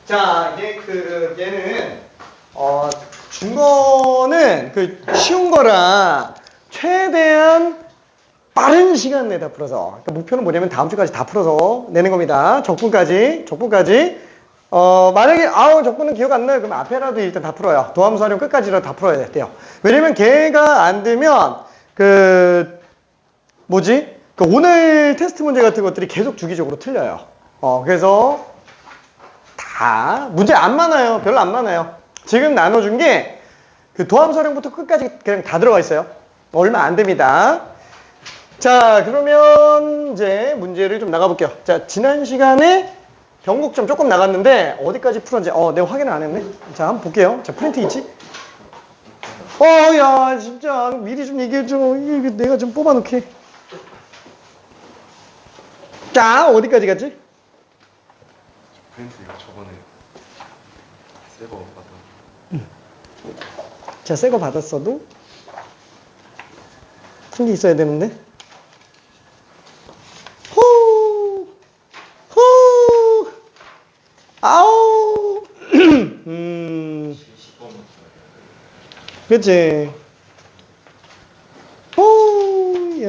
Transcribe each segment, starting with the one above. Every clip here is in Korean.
자, 이게 얘는 중거는 쉬운 거라 최대한 빠른 시간 내다 풀어서, 그러니까 목표는 뭐냐면 다음 주까지 다 풀어서 내는 겁니다. 적분까지. 만약에 적분은 기억 안 나요. 그럼 앞에라도 일단 다 풀어요. 도함수 활용 끝까지라도 다 풀어야 돼요. 왜냐면 걔가 안 되면 오늘 테스트 문제 같은 것들이 계속 주기적으로 틀려요. 그래서 다 문제 안 많아요. 별로 안 많아요. 지금 나눠준 게 도함수 활용부터 끝까지 그냥 다 들어가 있어요. 얼마 안 됩니다. 자, 그러면 이제 문제를 좀 나가볼게요. 자, 지난 시간에 변곡점 조금 나갔는데 어디까지 풀었는지 내가 확인을 안 했네. 자, 한번 볼게요. 자, 프린트 있지? 야, 진짜 미리 좀 얘기해줘. 이게 내가 좀 뽑아놓게. 자, 어디까지 갔지? 프린트 이거 저번에 새거 받아. 자, 새 거 받았어도 큰 게 있어야 되는데. 아우. 그치. 야,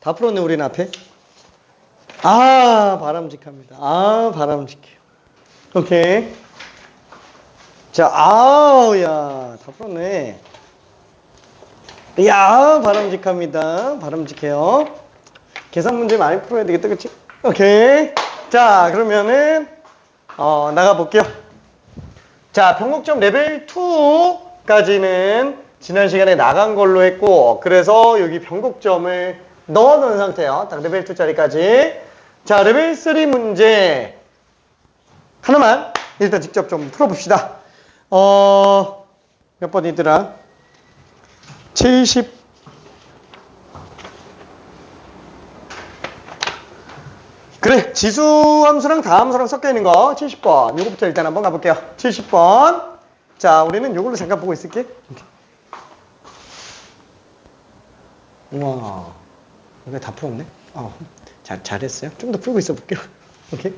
다 풀었네, 우리는 앞에. 바람직합니다. 바람직해요. 오케이. 자, 야, 다 풀었네. 야, 바람직합니다. 바람직해요. 계산 문제 많이 풀어야 되겠다, 그치? 오케이. 자, 그러면은, 나가볼게요. 자, 변곡점 레벨 2까지는 지난 시간에 나간 걸로 했고, 그래서 여기 변곡점을 넣어놓은 상태예요. 딱 레벨 2짜리까지. 자, 레벨 3 문제 하나만 일단 직접 좀 풀어봅시다. 몇 번이더라? 70. 그래, 지수함수랑 다함수랑 섞여 있는 거 70번. 요거부터 일단 한번 가볼게요. 70번. 자, 우리는 요걸로 잠깐 보고 있을게. 우와, 이거 다 풀었네. 잘했어요. 좀 더 풀고 있어 볼게요. 오케이.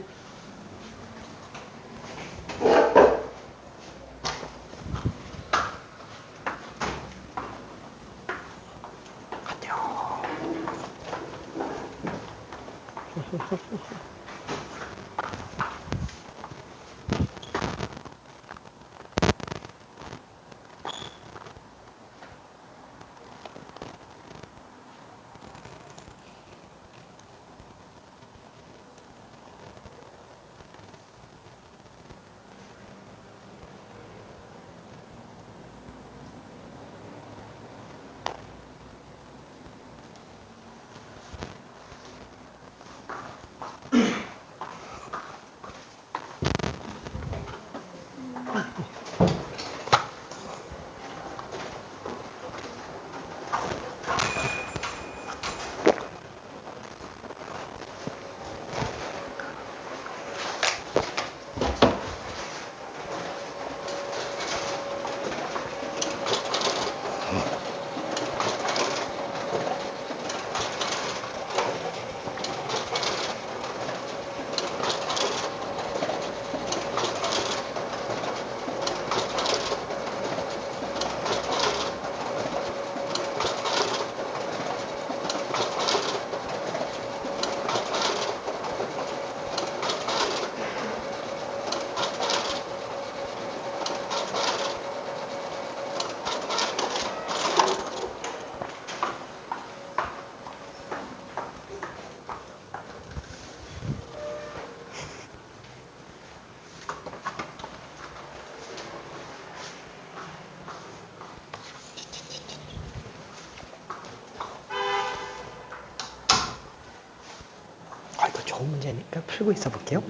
이거 좋은 문제니까 풀고 있어 볼게요.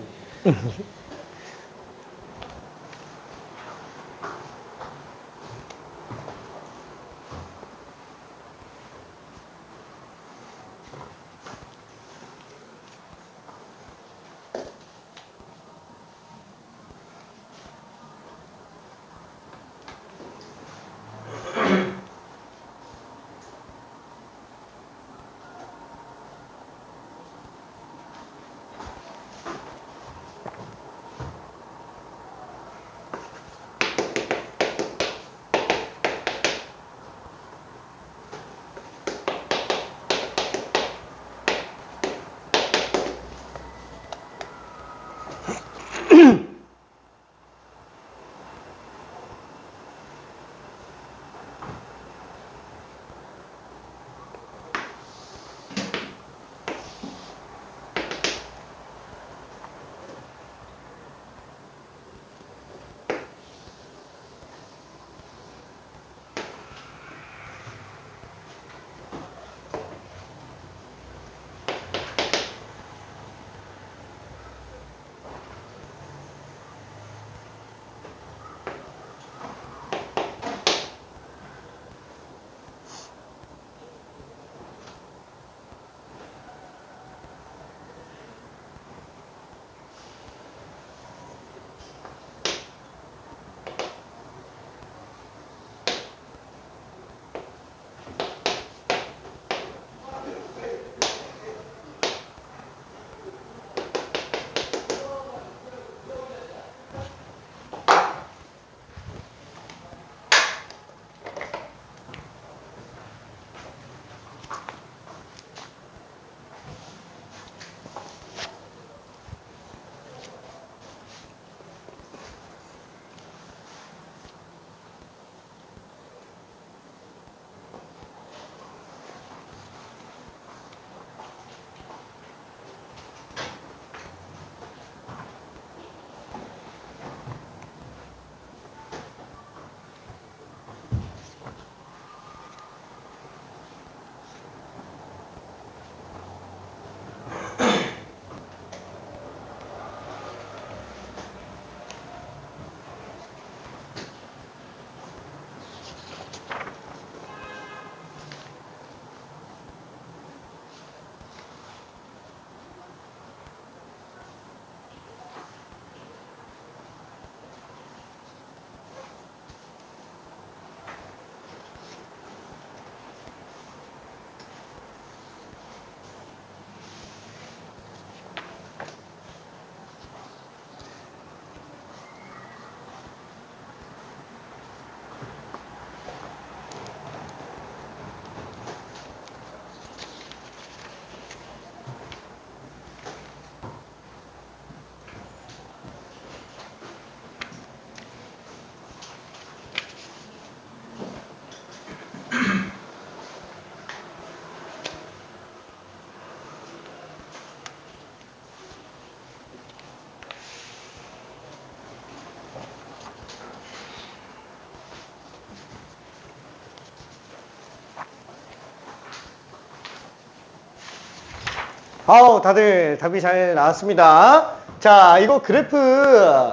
아우, 다들 답이 잘 나왔습니다. 자, 이거 그래프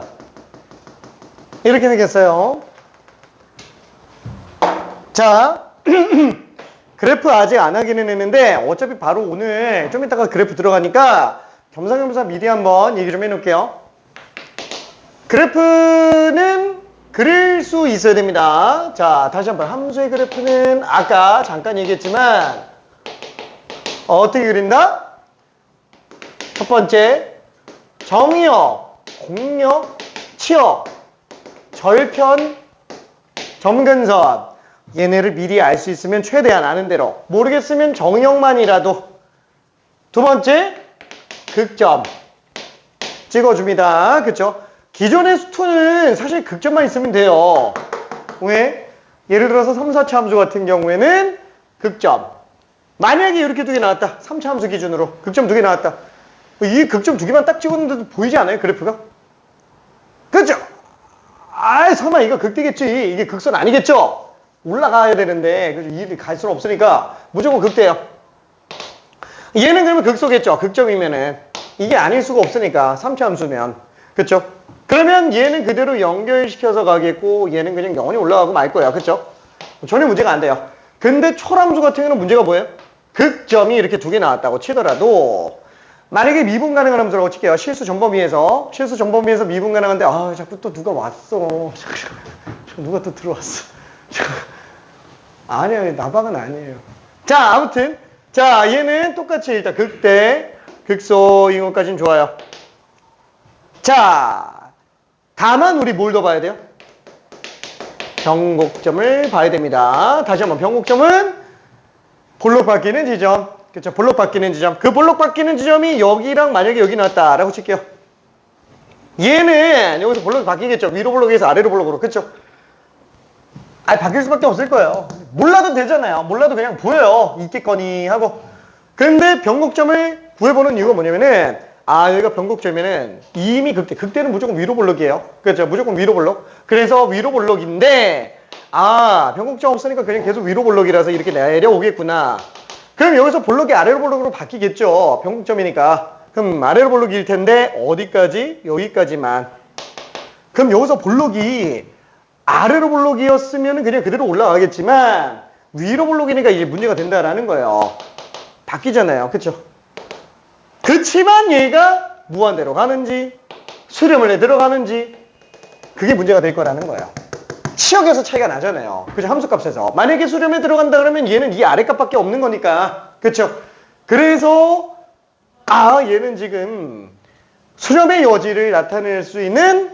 이렇게 생겼어요. 자, 그래프 아직 안 하기는 했는데 어차피 바로 오늘 좀 이따가 그래프 들어가니까 겸사겸사 미리 한번 얘기 좀 해놓을게요. 그래프는 그릴 수 있어야 됩니다. 자, 다시 한번 함수의 그래프는 아까 잠깐 얘기했지만 어떻게 그린다? 첫 번째, 정의역, 공역, 치역, 절편, 점근선. 얘네를 미리 알 수 있으면 최대한 아는 대로, 모르겠으면 정의역만이라도. 두 번째, 극점 찍어줍니다. 그쵸? 기존의 수투는 사실 극점만 있으면 돼요. 왜? 예를 들어서 3, 4차 함수 같은 경우에는 극점. 만약에 이렇게 두 개 나왔다. 3차 함수 기준으로 극점 두 개 나왔다. 이 극점 두 개만 딱 찍었는데도 보이지 않아요? 그래프가? 그죠? 아, 설마 이거 극대겠지. 이게 극선 아니겠죠? 올라가야 되는데 그죠? 이 갈 수는 없으니까 무조건 극대요. 얘는 그러면 극소겠죠? 극점이면은. 이게 아닐 수가 없으니까 3차 함수면. 그쵸? 그러면 얘는 그대로 연결시켜서 가겠고 얘는 그냥 영원히 올라가고 말 거야. 그쵸? 전혀 문제가 안 돼요. 근데 초람수 같은 경우는 문제가 뭐예요? 극점이 이렇게 두 개 나왔다고 치더라도 만약에 미분 가능한 함수라고 칠게요. 실수 전범위에서 미분 가능한데 아 자꾸 또 누가 왔어. 누가 또 들어왔어. 아니야, 나방은 아니에요. 자, 아무튼 자, 얘는 똑같이 일단 극대, 극소 이것까지는 좋아요. 자, 다만 우리 뭘 더 봐야 돼요? 변곡점을 봐야 됩니다. 다시 한번 변곡점은 볼록 바뀌는 지점. 그쵸? 볼록 바뀌는 지점. 그 볼록 바뀌는 지점이 여기랑 만약에 여기 나왔다라고 칠게요. 얘는 여기서 볼록이 바뀌겠죠. 위로 볼록에서 아래로 볼록으로. 그쵸? 아니, 바뀔 수밖에 없을 거예요. 몰라도 되잖아요. 몰라도 그냥 보여요. 있겠거니 하고. 근데 변곡점을 구해보는 이유가 뭐냐면은 아, 여기가 변곡점이면은 이미 극대. 극대는 무조건 위로 볼록이에요. 그렇죠? 무조건 위로 볼록. 그래서 위로 볼록인데 아, 변곡점 없으니까 그냥 계속 위로 볼록이라서 이렇게 내려오겠구나. 그럼 여기서 볼록이 아래로 볼록으로 바뀌겠죠. 변곡점이니까. 그럼 아래로 볼록일 텐데 어디까지? 여기까지만. 그럼 여기서 볼록이 아래로 볼록이었으면 그냥 그대로 올라가겠지만 위로 볼록이니까 이제 문제가 된다라는 거예요. 바뀌잖아요. 그쵸? 그치만 얘가 무한대로 가는지 수렴을 해 들어가는지 그게 문제가 될 거라는 거예요. 치역에서 차이가 나잖아요. 그죠? 함수값에서. 만약에 수렴에 들어간다 그러면 얘는 이 아래값밖에 없는 거니까. 그쵸? 그래서 아, 얘는 지금 수렴의 여지를 나타낼 수 있는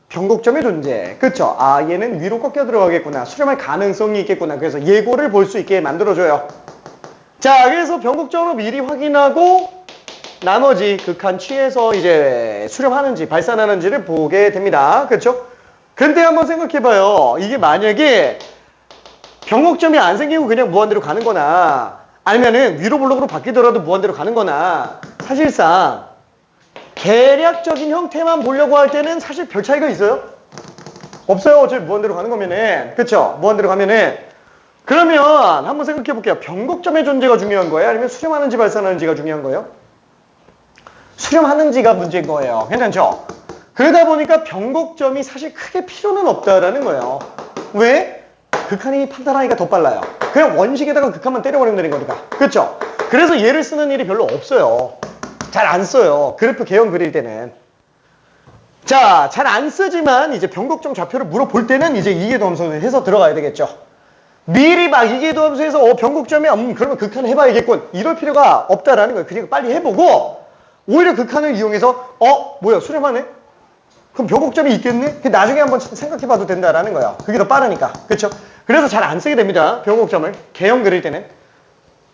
변곡점의 존재. 그쵸? 아, 얘는 위로 꺾여 들어가겠구나. 수렴할 가능성이 있겠구나. 그래서 예고를 볼 수 있게 만들어줘요. 자, 그래서 변곡점을 미리 확인하고 나머지 극한 취해서 이제 수렴하는지 발산하는지를 보게 됩니다. 그렇죠? 근데 한번 생각해봐요. 이게 만약에 변곡점이 안 생기고 그냥 무한대로 가는 거나 아니면은 위로 볼록으로 바뀌더라도 무한대로 가는 거나 사실상 계략적인 형태만 보려고 할 때는 사실 별 차이가 있어요? 없어요. 어차피 무한대로 가는 거면은. 그쵸? 무한대로 가면은. 그러면 한번 생각해 볼게요. 변곡점의 존재가 중요한 거예요? 아니면 수렴하는지 발산하는지가 중요한 거예요? 수렴하는지가 문제인 거예요. 괜찮죠? 그러다 보니까 변곡점이 사실 크게 필요는 없다라는 거예요. 왜? 극한이 판단하기가 더 빨라요. 그냥 원식에다가 극한만 때려버리면 되는 거니까. 그렇죠? 그래서 얘를 쓰는 일이 별로 없어요. 잘 안 써요. 그래프 개형 그릴 때는. 자, 잘 안 쓰지만 이제 변곡점 좌표를 물어볼 때는 이제 이계도 함수를 해서 들어가야 되겠죠. 미리 막 이계도 함수에서 변곡점이 그러면 극한 해봐야겠군. 이럴 필요가 없다라는 거예요. 그러니까 빨리 해보고 오히려 극한을 이용해서 뭐야 수렴하네? 그럼 변곡점이 있겠네? 나중에 한번 생각해봐도 된다라는 거예요. 그게 더 빠르니까. 그렇죠? 그래서 잘 안 쓰게 됩니다. 변곡점을. 개형 그릴 때는.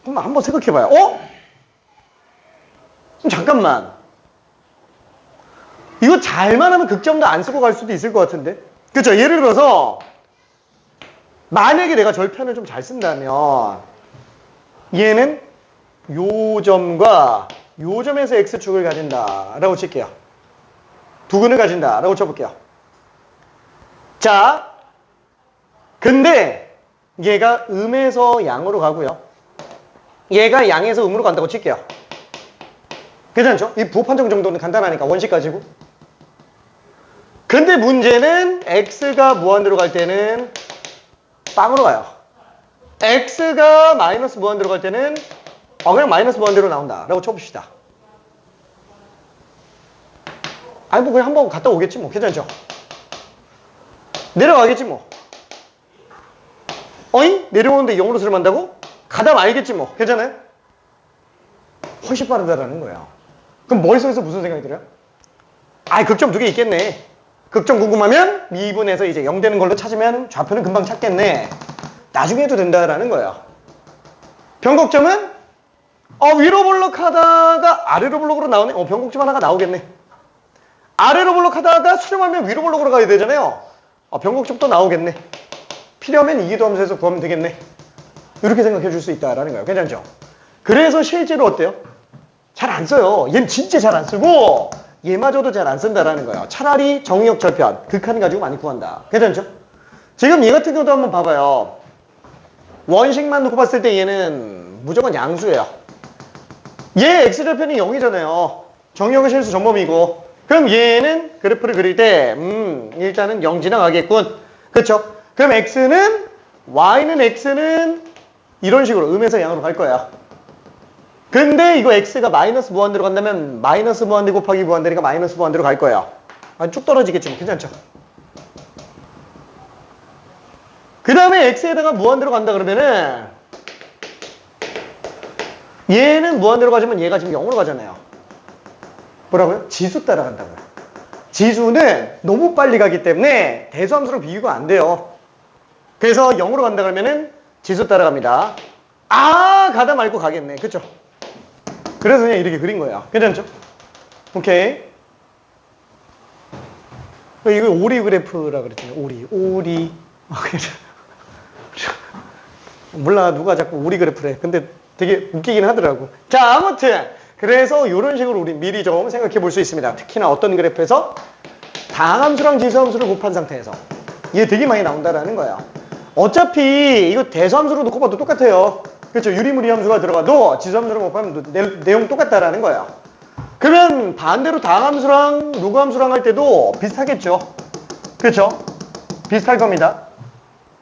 한번 생각해봐요. 그럼 잠깐만. 이거 잘만 하면 극점도 안 쓰고 갈 수도 있을 것 같은데. 그렇죠? 예를 들어서 만약에 내가 절편을 좀 잘 쓴다면 얘는 요 점과 요 점에서 x축을 가진다 라고 칠게요. 두근을 가진다 라고 쳐볼게요. 자, 근데 얘가 음에서 양으로 가고요. 얘가 양에서 음으로 간다고 칠게요. 괜찮죠? 이 부호 판정 정도는 간단하니까 원식 가지고. 근데 문제는 x가 무한대로 갈 때는 빵으로 가요. x가 마이너스 무한대로 갈 때는 그냥 마이너스 무한대로 나온다 라고 쳐봅시다. 아니 뭐 그냥 한번 갔다 오겠지 뭐. 괜찮죠? 내려가겠지 뭐. 어잉? 내려오는데 0으로 수렴한다고? 가다 말겠지 뭐. 괜찮아요? 훨씬 빠르다라는 거예요. 그럼 머릿속에서 무슨 생각이 들어요? 극점 두 개 있겠네. 극점 궁금하면 미분에서 이제 0 되는 걸로 찾으면 좌표는 금방 찾겠네. 나중에 해도 된다라는 거예요. 변곡점은 위로 볼록하다가 아래로 볼록으로 나오네. 변곡점 하나가 나오겠네. 아래로 볼록하다가 수렴하면 위로 볼록으로 가야 되잖아요. 변곡점 또 나오겠네. 필요하면 이기도함수에서 구하면 되겠네. 이렇게 생각해 줄 수 있다라는 거예요. 괜찮죠? 그래서 실제로 어때요? 잘 안 써요. 얘는 진짜 잘 안 쓰고 얘마저도 잘 안 쓴다라는 거예요. 차라리 정의역 절편, 극한 가지고 많이 구한다. 괜찮죠? 지금 얘 같은 경우도 한번 봐봐요. 원식만 놓고 봤을 때 얘는 무조건 양수예요. 얘 x절편이 0이잖아요. 정의역의 실수 전범이고. 그럼 얘는 그래프를 그릴 때 일단은 0 지나가겠군. 그쵸? 그럼 y는 x는 이런 식으로 음에서 양으로 갈 거야. 근데 이거 x가 마이너스 무한대로 간다면 마이너스 무한대 곱하기 무한대니까 마이너스 무한대로 갈 거야. 쭉 떨어지겠지만 괜찮죠? 그 다음에 x에다가 무한대로 간다 그러면은 얘는 무한대로 가지만 얘가 지금 0으로 가잖아요. 뭐라고요? 지수 따라간다고요. 지수는 너무 빨리 가기 때문에 대수함수랑 비교가 안 돼요. 그래서 0으로 간다 그러면은 지수 따라갑니다. 가다 말고 가겠네. 그쵸? 그래서 그냥 이렇게 그린 거예요. 괜찮죠? 오케이. 이거 오리 그래프라 그랬잖아요. 오리. 몰라, 누가 자꾸 오리 그래프래. 근데 되게 웃기긴 하더라고. 자, 아무튼 그래서 이런 식으로 우리 미리 좀 생각해 볼 수 있습니다. 특히나 어떤 그래프에서 다항함수랑 지수함수를 곱한 상태에서 이게 되게 많이 나온다라는 거야. 어차피 이거 대수함수로 놓고 봐도 똑같아요. 그렇죠? 유리무리 함수가 들어가도 지수함수로 곱하면 내용 똑같다라는 거야. 그러면 반대로 다항함수랑 로그함수랑 할 때도 비슷하겠죠? 그렇죠? 비슷할 겁니다.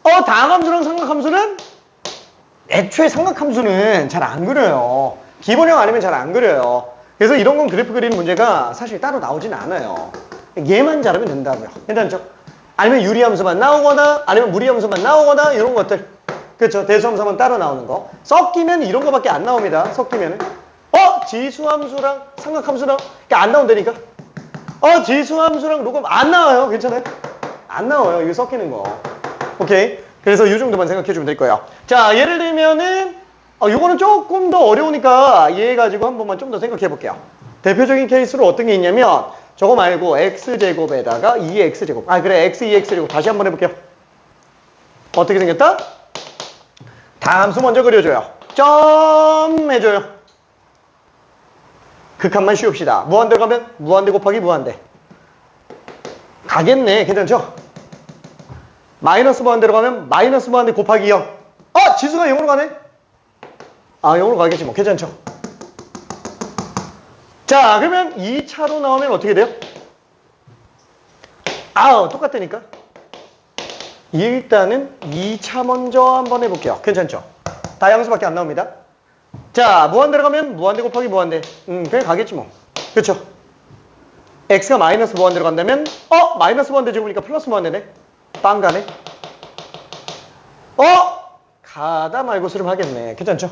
다항함수랑 삼각함수는 애초에 삼각함수는 잘 안 그려요. 기본형 아니면 잘 안 그려요. 그래서 이런 건 그래프 그리는 문제가 사실 따로 나오진 않아요. 얘만 잘하면 된다고요. 괜찮죠? 아니면 유리함수만 나오거나 아니면 무리함수만 나오거나 이런 것들. 그렇죠? 대수함수만 따로 나오는 거. 섞이면 이런 거밖에 안 나옵니다. 섞이면은 지수함수랑 삼각함수랑 안 나온다니까? 지수함수랑 로그 안 나와요. 괜찮아요? 안 나와요. 이거 섞이는 거. 오케이? 그래서 이 정도만 생각해 주면 될 거예요. 자, 예를 들면은 요거는 조금 더 어려우니까 얘 가지고 한 번만 좀 더 생각해 볼게요. 대표적인 케이스로 어떤 게 있냐면 저거 말고 x제곱에다가 2x제곱. 그래, x, 2x제곱. 다시 한번 해볼게요. 어떻게 생겼다? 다함수 먼저 그려줘요. 점 해줘요. 극한만 씌웁시다. 무한대 가면 무한대 곱하기 무한대. 가겠네. 괜찮죠? 마이너스 무한대로 가면 마이너스 무한대 곱하기 0. 지수가 0으로 가네? 0으로 가겠지 뭐. 괜찮죠? 자, 그러면 2차로 나오면 어떻게 돼요? 똑같다니까? 일단은 2차 먼저 한번 해볼게요. 괜찮죠? 다양수밖에 안 나옵니다. 자, 무한대로 가면 무한대 곱하기 무한대. 그냥 가겠지 뭐. 그쵸? x가 마이너스 무한대로 간다면 마이너스 무한대 제곱이니까 플러스 무한대네. 빵 가네. 가다 말고 수렴하겠네. 괜찮죠?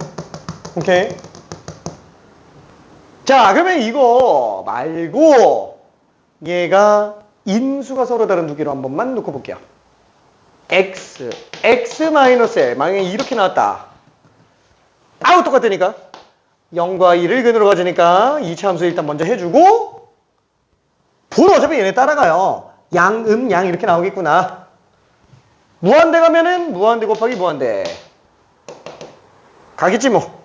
오케이. 자, 그러면 이거 말고 얘가 인수가 서로 다른 두 개로 한 번만 놓고 볼게요. x 마이너스 l. 만약에 이렇게 나왔다. 똑같으니까 0과 1을 근으로 가지니까 2차 함수 일단 먼저 해주고 부는 어차피 얘네 따라가요. 양, 양 이렇게 나오겠구나. 무한대 가면은 무한대 곱하기 무한대. 가겠지 뭐.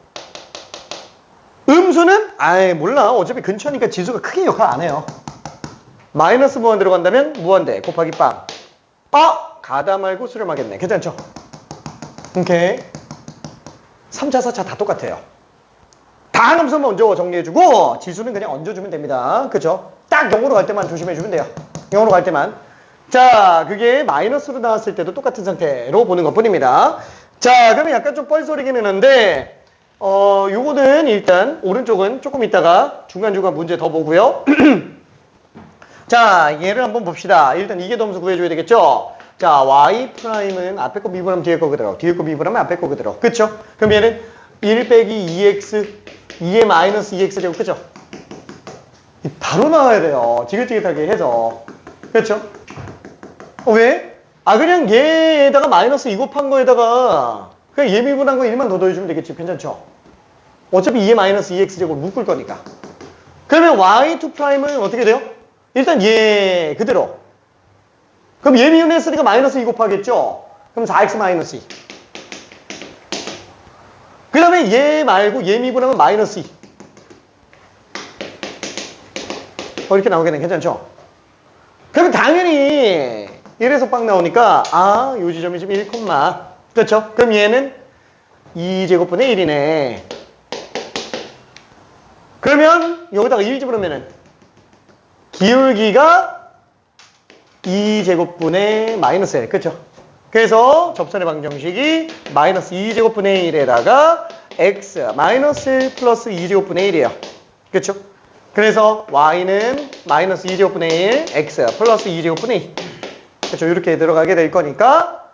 음수는? 몰라. 어차피 근처니까 지수가 크게 역할 안 해요. 마이너스 무한대로 간다면 무한대 곱하기 빵. 가다 말고 수렴하겠네. 괜찮죠? 오케이. 3차, 4차 다 똑같아요. 다 상함수 먼저 정리해주고 지수는 그냥 얹어주면 됩니다. 그쵸? 딱 0으로 갈 때만 조심해주면 돼요. 0으로 갈 때만. 자, 그게 마이너스로 나왔을 때도 똑같은 상태로 보는 것 뿐입니다. 자, 그러면 약간 좀 뻘소리기는 한데 요거는 일단 오른쪽은 조금 있다가 중간중간 문제 더 보고요. 자, 얘를 한번 봅시다. 일단 이계도함수 구해줘야 되겠죠? 자, y''은 앞에 거 미분하면 뒤에 거 그대로, 뒤에 거 미분하면 앞에 거 그대로. 그쵸? 그럼 얘는 1 빼기 2x, 2의 마이너스 2x 제곱, 그쵸? 바로 나와야 돼요. 지긋지긋하게 해서. 그쵸? 왜? 그냥 얘에다가 마이너스 2 곱한 거에다가 그냥 얘 미분한 거 1만 더 더해주면 되겠지. 괜찮죠? 어차피 2의 마이너스 2x 제곱 묶을 거니까. 그러면 y2'은 어떻게 돼요? 일단 얘 그대로. 그럼 얘 미분했으니까 마이너스 2 곱하겠죠? 그럼 4x 마이너스 2. 그 다음에 얘 말고 얘 미분하면 마이너스 2. 이렇게 나오겠네. 괜찮죠? 그러면 당연히 이래서 빵 나오니까 요 지점이 지금 1, 그렇죠? 그럼 얘는 2제곱분의 1이네. 그러면 여기다가 1 집어넣으면은 기울기가 2제곱분의 마이너스 1. 그렇죠? 그래서 접선의 방정식이 마이너스 2제곱분의 1에다가 x 마이너스 1 플러스 2제곱분의 1이에요. 그렇죠? 그래서 y는 마이너스 2제곱분의 1 x 플러스 2제곱분의 2. 그렇죠? 이렇게 들어가게 될 거니까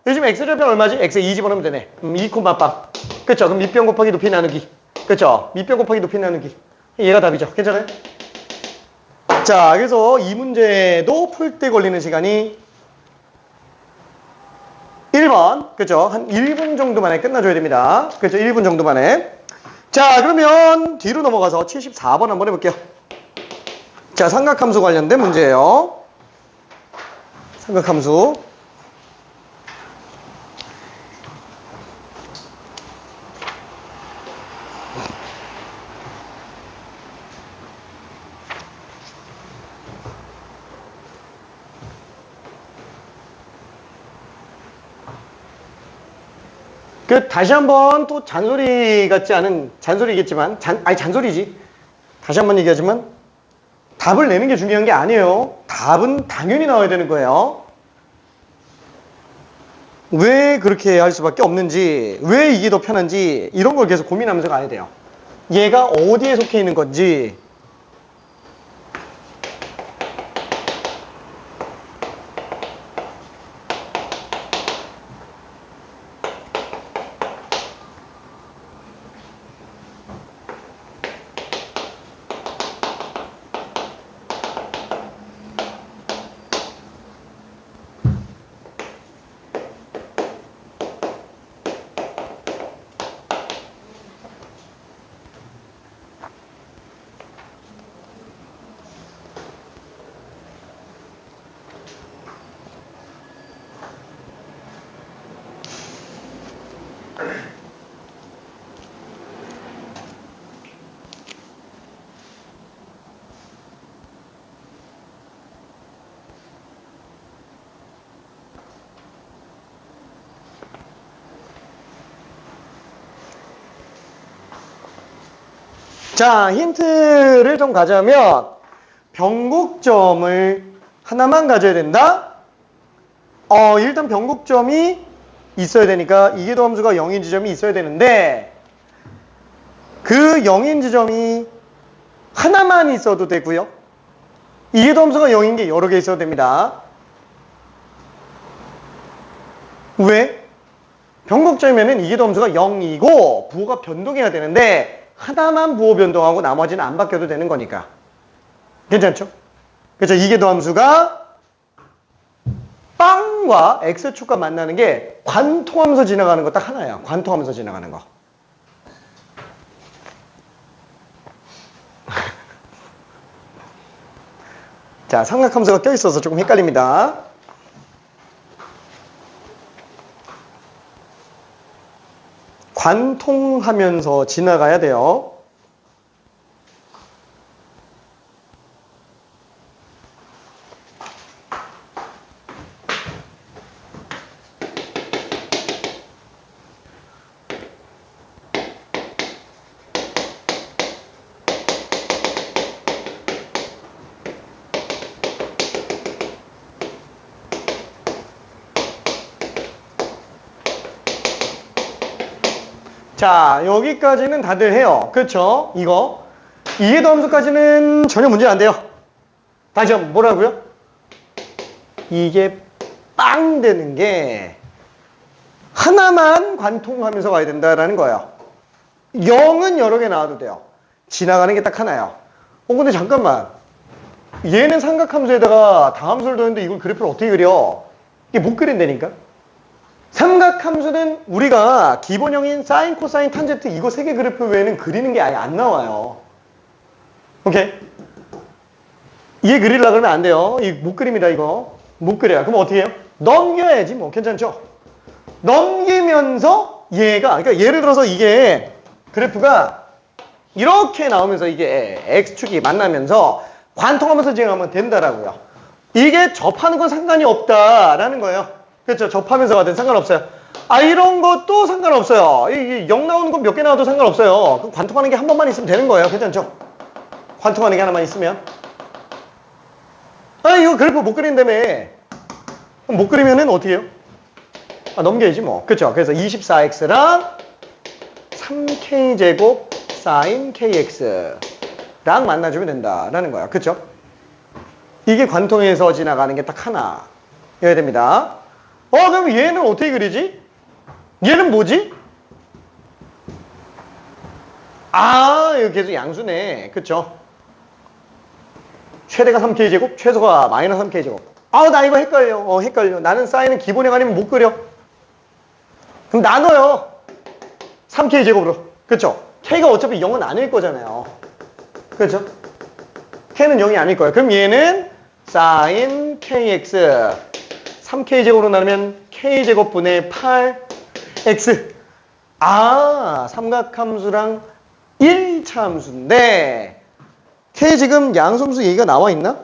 요즘 x좌표 얼마지? x에 2 집어넣으면 되네. 2, 빵. 그렇죠? 그럼 밑변 곱하기 높이 나누기. 그렇죠? 밑변 곱하기 높이 나누기. 얘가 답이죠. 괜찮아요? 자, 그래서 이 문제도 풀 때 걸리는 시간이 1번. 그죠? 한 1분 정도 만에 끝나줘야 됩니다. 그죠? 1분 정도 만에. 자, 그러면 뒤로 넘어가서 74번 한번 해볼게요. 자, 삼각함수 관련된 문제예요. 삼각함수. 다시 한번 또 잔소리 같지 않은 잔소리겠지만 잔소리지. 다시 한번 얘기하지만 답을 내는 게 중요한 게 아니에요. 답은 당연히 나와야 되는 거예요. 왜 그렇게 할 수밖에 없는지, 왜 이게 더 편한지 이런 걸 계속 고민하면서 가야 돼요. 얘가 어디에 속해 있는 건지. 자, 힌트를 좀 가자면 변곡점을 하나만 가져야 된다? 일단 변곡점이 있어야 되니까 이계도함수가 0인 지점이 있어야 되는데 그 0인 지점이 하나만 있어도 되고요. 이계도함수가 0인 게 여러 개 있어도 됩니다. 왜? 변곡점이면은 이계도함수가 0이고 부호가 변동해야 되는데 하나만 부호 변동하고 나머지는 안 바뀌어도 되는 거니까. 괜찮죠? 그렇죠? 이계도함수가 빵과 x축과 만나는 게 관통하면서 지나가는 거 딱 하나예요. 관통하면서 지나가는 거. 자, 삼각함수가 껴있어서 조금 헷갈립니다. 관통하면서 지나가야 돼요. 자, 여기까지는 다들 해요. 그쵸? 이거. 이해도 함수까지는 전혀 문제 안 돼요. 다시 한번 뭐라고요? 이게 빵 되는 게 하나만 관통하면서 가야 된다라는 거예요. 0은 여러 개 나와도 돼요. 지나가는 게 딱 하나예요. 근데 잠깐만. 얘는 삼각함수에다가 다함수를 뒀는데 이걸 그래프를 어떻게 그려? 이게 못 그린다니까? 삼각함수는 우리가 기본형인 사인, 코사인, 탄젠트 이거 세 개 그래프 외에는 그리는 게 아예 안 나와요. 오케이? 얘 그리려고 그러면 안 돼요. 이 못 그립니다, 이거. 못 그려요. 그럼 어떻게 해요? 넘겨야지, 뭐. 괜찮죠? 넘기면서 얘가, 그러니까 예를 들어서 이게 그래프가 이렇게 나오면서 이게 X축이 만나면서 관통하면서 진행하면 된다라고요. 이게 접하는 건 상관이 없다라는 거예요. 그렇죠? 접하면서 가든 상관없어요. 아, 이런 것도 상관없어요. 이 0 나오는 건 몇 개 나와도 상관없어요. 그럼 관통하는 게 한 번만 있으면 되는 거예요. 괜찮죠? 관통하는 게 하나만 있으면. 아, 이거 그래프 못 그린다며. 그럼 못 그리면은 어떻게 해요? 아, 넘겨야지 뭐. 그렇죠? 그래서 24x랑 3k제곱 sin kx랑 만나주면 된다라는 거예요. 그렇죠? 이게 관통해서 지나가는 게 딱 하나. 여야 됩니다. 그럼 얘는 어떻게 그리지? 얘는 뭐지? 아, 이거 계속 양수네. 그쵸? 최대가 3k제곱, 최소가 마이너스 3k제곱. 아, 나 이거 헷갈려. 헷갈려. 나는 사인은 기본형 아니면 못 그려. 그럼 나눠요. 3k제곱으로. 그쵸? k가 어차피 0은 아닐 거잖아요. 그쵸? k는 0이 아닐 거예요. 그럼 얘는 sin kx 3k제곱으로 나누면 k제곱분의 8x. 아, 삼각함수랑 1차 함수인데 k 지금 양수함수 얘기가 나와 있나?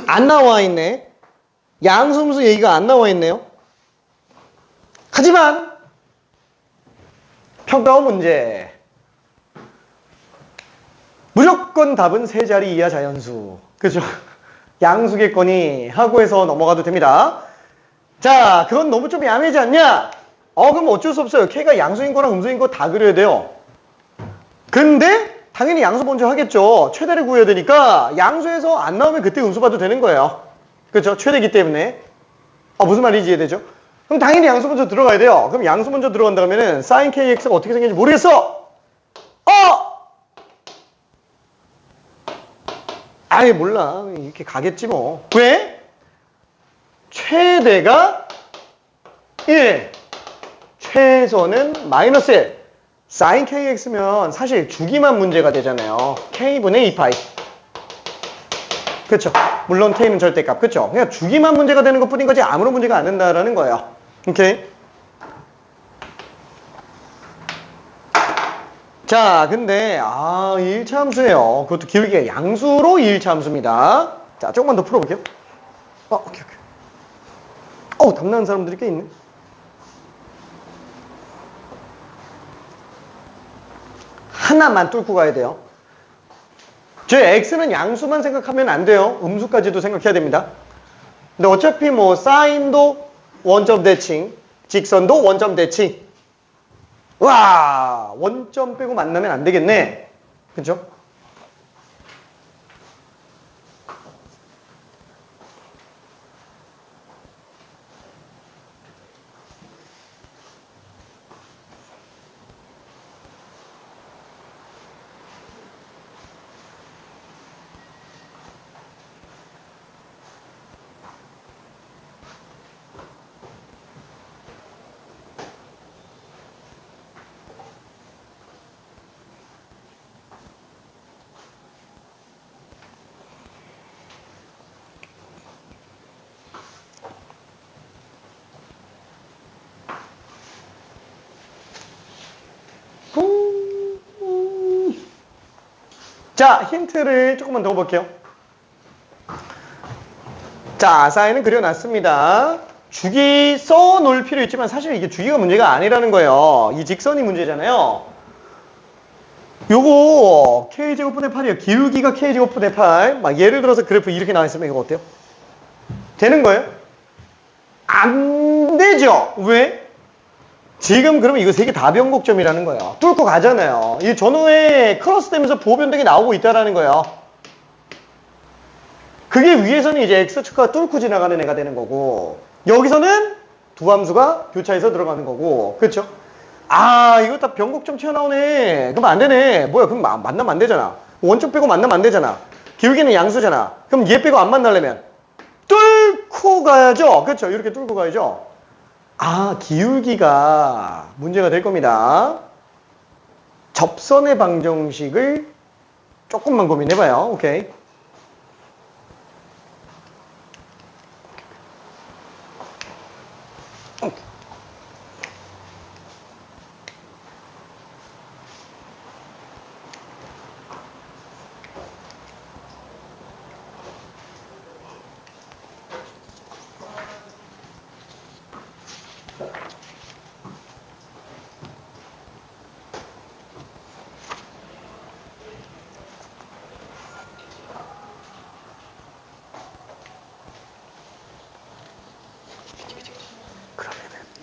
안 나와 있네. 양수함수 얘기가 안 나와 있네요. 하지만 평가원 문제 무조건 답은 세 자리 이하 자연수. 그죠? 양수겠거니 하고 해서 넘어가도 됩니다. 자, 그건 너무 좀 야매지 않냐? 그럼 어쩔 수 없어요. k가 양수인 거랑 음수인 거 다 그려야 돼요. 근데 당연히 양수 먼저 하겠죠. 최대를 구해야 되니까 양수에서 안 나오면 그때 음수 봐도 되는 거예요. 그렇죠? 최대기 때문에. 무슨 말인지 이해되죠? 그럼 당연히 양수 먼저 들어가야 돼요. 그럼 양수 먼저 들어간다 그러면은 sin kx가 어떻게 생긴지 모르겠어. 아예 몰라. 이렇게 가겠지 뭐. 왜? 최대가 1, 최소는 마이너스 1. sin kx면 사실 주기만 문제가 되잖아요. k분의 2파이. 그쵸? 물론 k는 절대값. 그쵸? 그냥 주기만 문제가 되는 것 뿐인 거지 아무런 문제가 안 된다라는 거예요. 오케이? 자, 근데 1차 함수예요. 그것도 기울기가 양수로 1차 함수입니다. 자, 조금만 더 풀어볼게요. 오케이. 답나는 사람들이 꽤 있네. 하나만 뚫고 가야 돼요. 제 x는 양수만 생각하면 안 돼요. 음수까지도 생각해야 됩니다. 근데 어차피 뭐 사인도 원점 대칭, 직선도 원점 대칭. 와, 원점 빼고 만나면 안 되겠네. 그죠? 자, 힌트를 조금만 더 볼게요. 자, 사인은 그려놨습니다. 주기 써놓을 필요 있지만 사실 이게 주기가 문제가 아니라는 거예요. 이 직선이 문제잖아요. 요거 k제곱분의 8이에요. 기울기가 k제곱분의 8. 막 예를 들어서 그래프 이렇게 나와있으면 이거 어때요? 되는 거예요? 안 되죠? 왜? 지금 그러면 이거 세 개 다 변곡점이라는 거예요. 뚫고 가잖아요. 이 전후에 크로스 되면서 부호 변동이 나오고 있다라는 거예요. 그게 위에서는 이제 X축과 뚫고 지나가는 애가 되는 거고, 여기서는 두 함수가 교차해서 들어가는 거고, 그렇죠? 아, 이거 다 변곡점 튀어나오네. 그럼 안 되네. 뭐야, 그럼 만나면 안 되잖아. 원점 빼고 만나면 안 되잖아. 기울기는 양수잖아. 그럼 얘 빼고 안 만나려면 뚫고 가야죠. 그렇죠? 이렇게 뚫고 가야죠. 아, 기울기가 문제가 될 겁니다. 접선의 방정식을 조금만 고민해봐요. 오케이.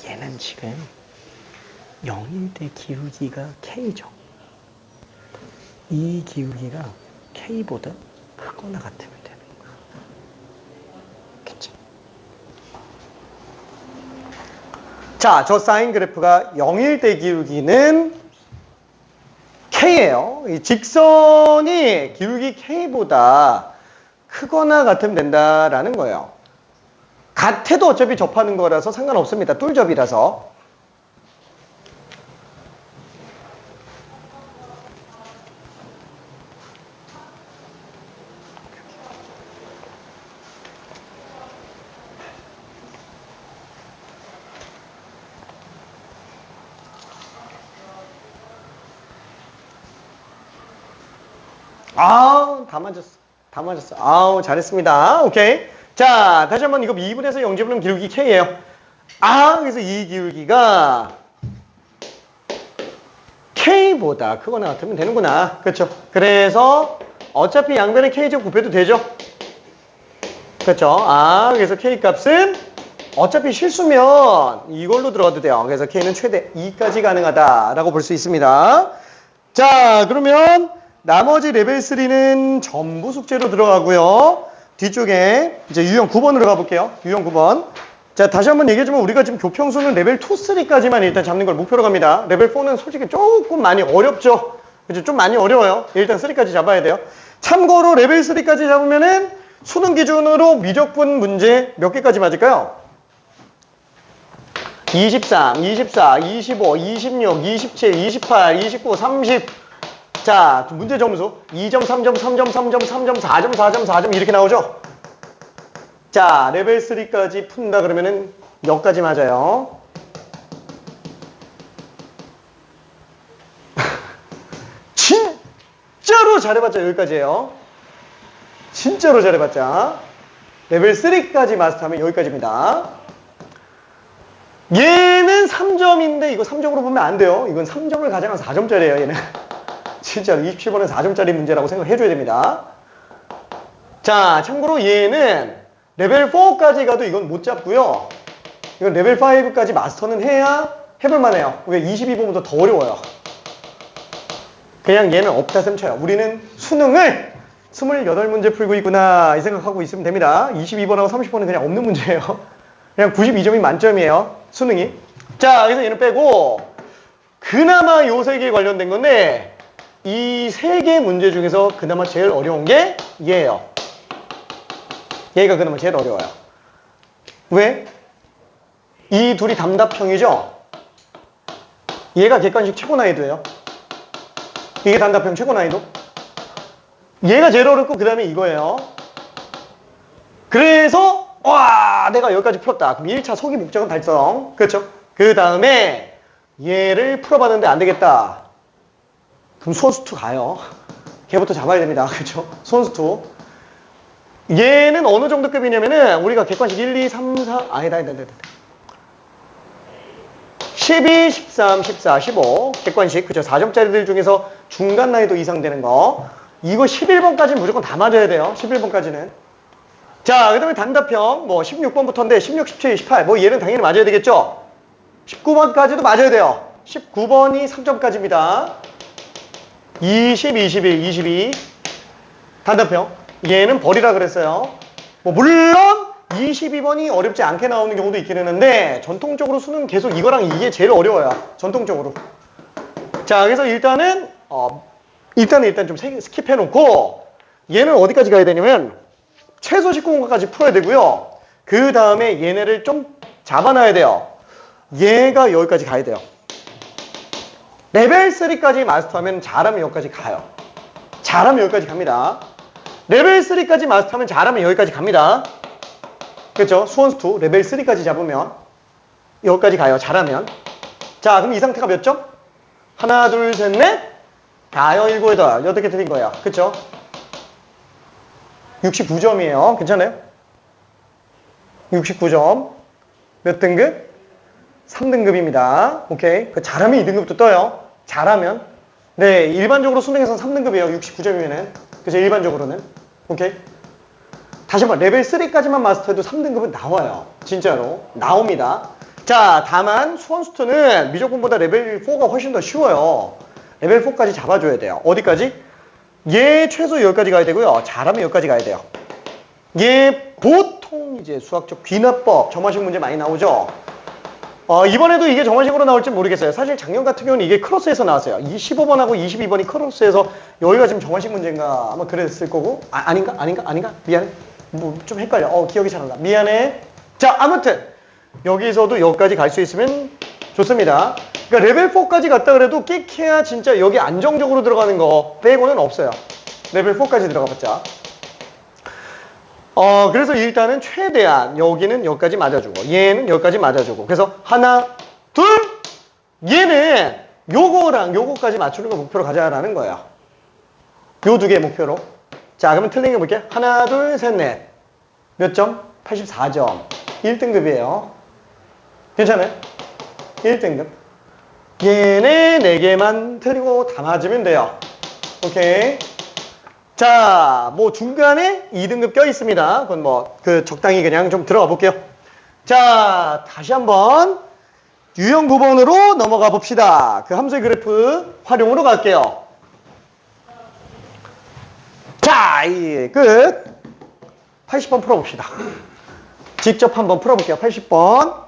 얘는 지금 0일 때 기울기가 K죠. 이 기울기가 K보다 크거나 같으면 되는 거야. 그치? 자, 저 사인 그래프가 0일 때 기울기는 K예요. 이 직선이 기울기 K보다 크거나 같으면 된다라는 거예요. 같아도 어차피 접하는 거라서 상관없습니다. 뚫접이라서. 아, 다 맞았어. 다 맞았어. 아우, 잘했습니다. 오케이. 자, 다시 한번 이거 2분에서 0제곱은 기울기 K예요. 아, 그래서 이 기울기가 K보다 크거나 같으면 되는구나. 그렇죠? 그래서 어차피 양변에 K제곱 곱해도 되죠? 그렇죠? 아, 그래서 K 값은 어차피 실수면 이걸로 들어가도 돼요. 그래서 K는 최대 2까지 가능하다라고 볼 수 있습니다. 자, 그러면 나머지 레벨 3는 전부 숙제로 들어가고요. 뒤쪽에 이제 유형 9번으로 가볼게요. 유형 9번. 자, 다시 한번 얘기해주면 우리가 지금 교평수는 레벨 2, 3까지만 일단 잡는 걸 목표로 갑니다. 레벨 4는 솔직히 조금 많이 어렵죠. 그죠? 좀 많이 어려워요. 일단 3까지 잡아야 돼요. 참고로 레벨 3까지 잡으면은 수능 기준으로 미적분 문제 몇 개까지 맞을까요? 23, 24, 25, 26, 27, 28, 29, 30. 자, 문제 점수 2점, 3점, 3점, 3점, 3점, 4점, 4점, 4점 이렇게 나오죠? 자, 레벨 3까지 푼다 그러면은 여기까지 맞아요. 진짜로 잘해봤자 여기까지예요. 진짜로 잘해봤자 레벨 3까지 마스터하면 여기까지입니다. 얘는 3점인데 이거 3점으로 보면 안 돼요. 이건 3점을 가져간 4점짜리예요. 얘는 진짜로 27번은 4점짜리 문제라고 생각해줘야 됩니다. 자, 참고로 얘는 레벨 4까지 가도 이건 못 잡고요. 이건 레벨 5까지 마스터는 해야 해볼만해요. 왜 22번보다 더 어려워요. 그냥 얘는 없다 셈 쳐요. 우리는 수능을 28문제 풀고 있구나 이 생각하고 있으면 됩니다. 22번하고 30번은 그냥 없는 문제예요. 그냥 92점이 만점이에요. 수능이. 자, 그래서 얘는 빼고 그나마 요 세 개 관련된 건데 이 세 개 문제 중에서 그나마 제일 어려운 게 얘예요. 얘가 그나마 제일 어려워요. 왜? 이 둘이 단답형이죠? 얘가 객관식 최고 난이도예요. 이게 단답형 최고 난이도. 얘가 제일 어렵고 그 다음에 이거예요. 그래서 와, 내가 여기까지 풀었다. 그럼 1차 소기 목적은 달성. 그렇죠? 그 다음에 얘를 풀어봤는데 안 되겠다. 그럼 소수2 가요. 걔부터 잡아야 됩니다. 그렇죠? 소수2. 얘는 어느 정도 급이냐면은 우리가 객관식 1, 2, 3, 4 아니다. 12, 13, 14, 15 객관식 그죠? 4점짜리들 중에서 중간 난이도 이상 되는 거 이거 11번까지는 무조건 다 맞아야 돼요. 11번까지는. 자, 그 다음에 단답형 뭐 16번부터인데 16, 17, 18 뭐 얘는 당연히 맞아야 되겠죠? 19번까지도 맞아야 돼요. 19번이 3점까지입니다. 20, 21, 22. 단답형. 얘는 버리라 그랬어요. 뭐 물론 22번이 어렵지 않게 나오는 경우도 있긴 했는데 전통적으로 수능 계속 이거랑 이게 제일 어려워요. 전통적으로. 자, 그래서 일단 좀 스킵해 놓고 얘는 어디까지 가야 되냐면 최소 19번까지 풀어야 되고요. 그 다음에 얘네를 좀 잡아놔야 돼요. 얘가 여기까지 가야 돼요. 레벨 3까지 마스터하면 잘하면 여기까지 가요. 잘하면 여기까지 갑니다. 레벨 3까지 마스터하면 잘하면 여기까지 갑니다. 그렇죠? 수원수2 레벨 3까지 잡으면 여기까지 가요. 잘하면. 자, 그럼 이 상태가 몇 점? 하나, 둘, 셋, 넷. 가요. 7, 8. 8개 틀린 거예요. 그렇죠? 69점이에요. 괜찮아요? 69점. 몇 등급? 3등급입니다. 오케이. 그 잘하면 2등급도 떠요. 잘하면. 네, 일반적으로 수능에서는 3등급이에요. 69점이면은. 그죠? 일반적으로는. 오케이. 다시 한번 레벨 3까지만 마스터해도 3등급은 나와요. 진짜로. 나옵니다. 자, 다만 수원수투는 미적분보다 레벨 4가 훨씬 더 쉬워요. 레벨 4까지 잡아줘야 돼요. 어디까지? 얘 최소 여기까지 가야 되고요. 잘하면 여기까지 가야 돼요. 얘 보통 이제 수학적 귀납법, 점화식 문제 많이 나오죠. 이번에도 이게 점화식으로 나올지 모르겠어요. 사실 작년 같은 경우는 이게 크로스에서 나왔어요. 15번하고 22번이 크로스에서 여기가 지금 점화식 문제인가 아마 그랬을 거고. 아닌가? 미안해. 뭐 좀 헷갈려. 기억이 잘 안 나. 미안해. 자, 아무튼 여기서도 여기까지 갈 수 있으면 좋습니다. 그러니까 레벨 4까지 갔다 그래도 끽해야 진짜 여기 안정적으로 들어가는 거 빼고는 없어요. 레벨 4까지 들어가봤자. 그래서 일단은 최대한 여기는 여기까지 맞아주고 얘는 여기까지 맞아주고 그래서 하나, 둘, 얘는 요거랑 요거까지 맞추는 거 목표로 가자라는 거예요. 요 두 개 목표로. 자, 그러면 틀린 거 볼게요. 하나, 둘, 셋, 넷. 몇 점? 84점. 1등급이에요. 괜찮아요? 1등급. 얘네 4개만 틀리고 다 맞으면 돼요. 오케이. 자, 뭐 중간에 2등급 껴 있습니다. 그건 뭐 적당히 그냥 좀 들어가 볼게요. 자, 다시 한번 유형 9번으로 넘어가 봅시다. 그 함수의 그래프 활용으로 갈게요. 자, 끝. 80번 풀어봅시다. 직접 한번 풀어볼게요. 80번.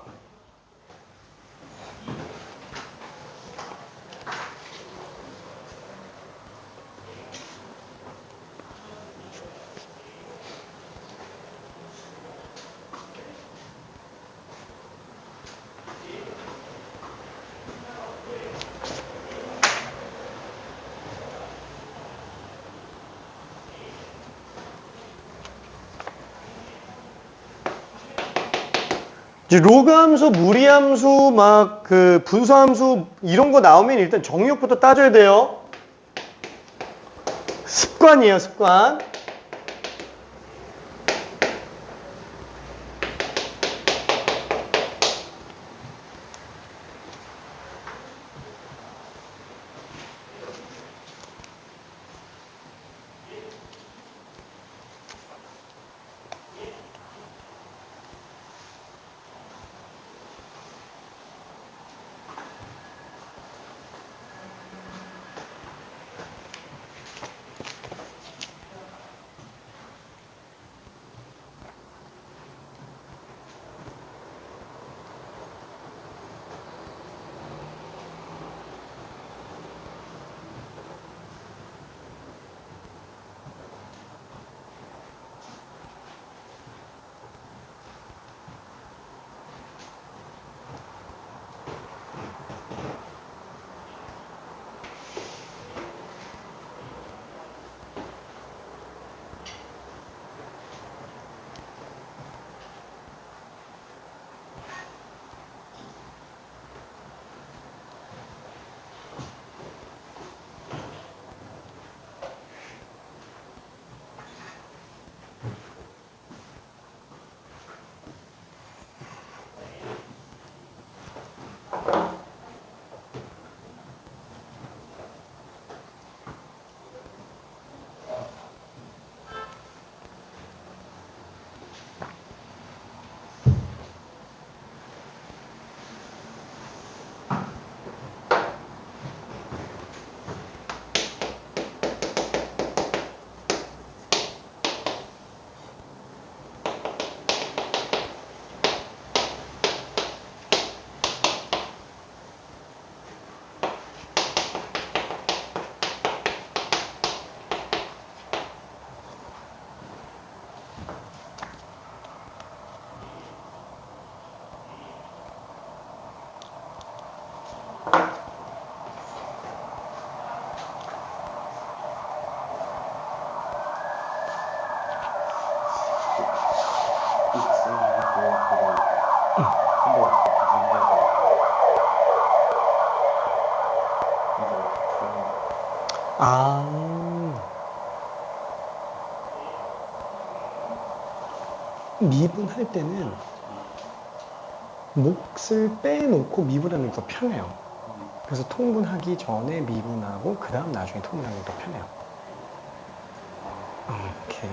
로그함수, 무리함수, 막 분수함수 이런 거 나오면 일단 정의역부터 따져야 돼요. 습관이에요, 습관. 아, 미분할 때는 몫을 빼놓고 미분하는 게 더 편해요. 그래서 통분하기 전에 미분하고 그 다음 나중에 통분하는 게 더 편해요. 오케이.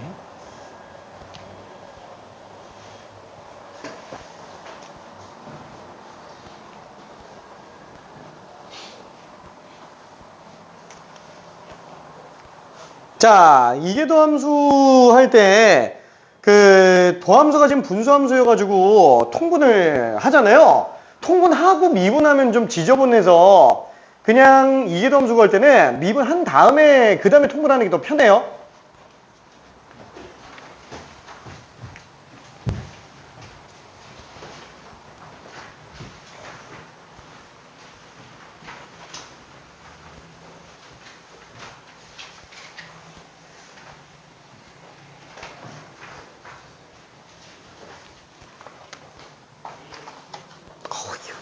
자, 이계도함수 할 때 그 도함수가 지금 분수함수여가지고 통분을 하잖아요. 통분하고 미분하면 좀 지저분해서 그냥 이계도함수가 할 때는 미분한 다음에 그 다음에 통분하는 게 더 편해요.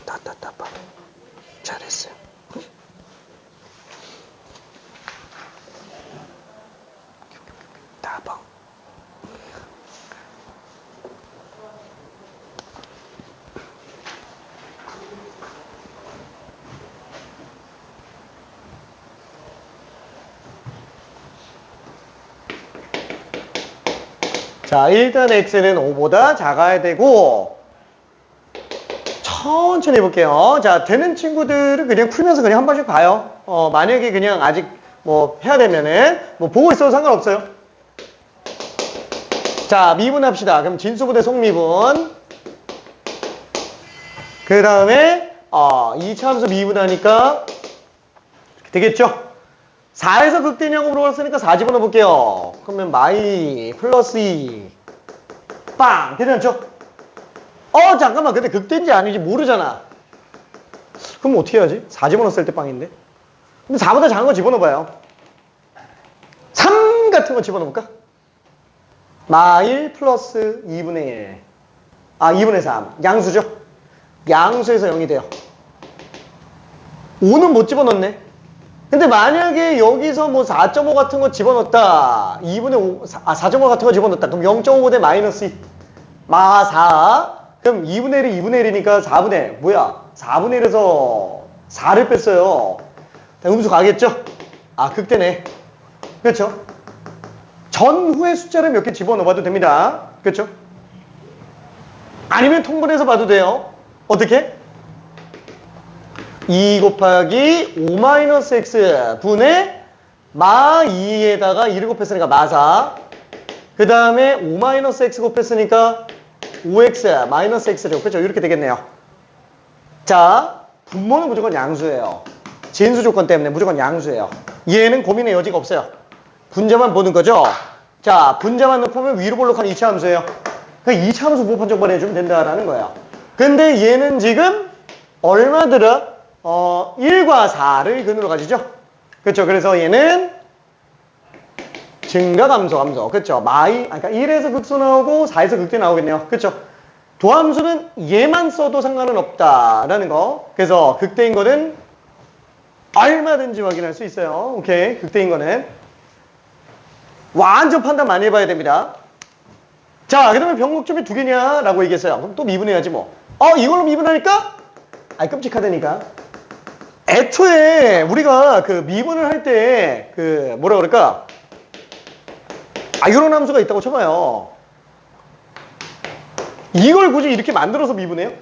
따따따빠. 잘했어요. 따봉. 자, 일단 x는 5보다 작아야 되고 천천히 해볼게요. 자, 되는 친구들은 그냥 풀면서 그냥 한 번씩 봐요. 만약에 그냥 아직 뭐 해야 되면은 뭐 보고 있어도 상관없어요. 자, 미분합시다. 그럼 진수분해 속미분. 그 다음에 2차 함수 미분하니까 되겠죠? 4에서 극대냐고 물어봤으니까 4 집어넣어 볼게요. 그러면 마이 플러스 2 빵! 괜찮죠? 잠깐만. 근데 극대인지 아닌지 모르잖아. 그럼 어떻게 해야지? 4 집어넣었을 때 빵인데. 근데 4보다 작은 거 집어넣어봐요. 3 같은 거 집어넣어볼까? 마일 플러스 2분의 1. 2분의 3. 양수죠? 양수에서 0이 돼요. 5는 못 집어넣네. 근데 만약에 여기서 뭐 4.5 같은 거 집어넣었다. 2분의 5, 4.5 같은 거 집어넣었다. 그럼 0.5 대 마이너스 2. 마 4. 그럼 2분의 1이 2분의 1이니까 4분의 1. 뭐야? 4분의 1에서 4를 뺐어요. 음수 가겠죠? 극대네. 그렇죠? 전후의 숫자를 몇 개 집어넣어봐도 됩니다. 그렇죠? 아니면 통분해서 봐도 돼요. 어떻게? 2 곱하기 5-x 분의 마 2에다가 2를 곱했으니까 마 4. 그 다음에 5-x 곱했으니까 5x 마이너스 x죠. 그렇죠? 이렇게 되겠네요. 자, 분모는 무조건 양수예요. 진수 조건 때문에 무조건 양수예요. 얘는 고민의 여지가 없어요. 분자만 보는 거죠. 자, 분자만 넣으면 위로 볼록한 2차 함수예요. 그러니까 2차 함수 부호 판정만 해주면 된다라는 거예요. 근데 얘는 지금 얼마더라? 1과 4를 근으로 가지죠. 그렇죠? 그래서 얘는 증가함수. 그렇죠? 그러니까 1에서 극소 나오고 4에서 극대 나오겠네요. 그렇죠? 도함수는 얘만 써도 상관은 없다라는 거. 그래서 극대인 거는 얼마든지 확인할 수 있어요. 오케이. 극대인 거는 완전 판단 많이 해봐야 됩니다. 자, 그러면 병목점이 2개냐? 라고 얘기했어요. 그럼 또 미분해야지 뭐. 이걸로 미분하니까? 끔찍하다니까. 애초에 우리가 그 미분을 할 때 그 뭐라 그럴까? 이런 함수가 있다고 쳐봐요. 이걸 굳이 이렇게 만들어서 미분해요?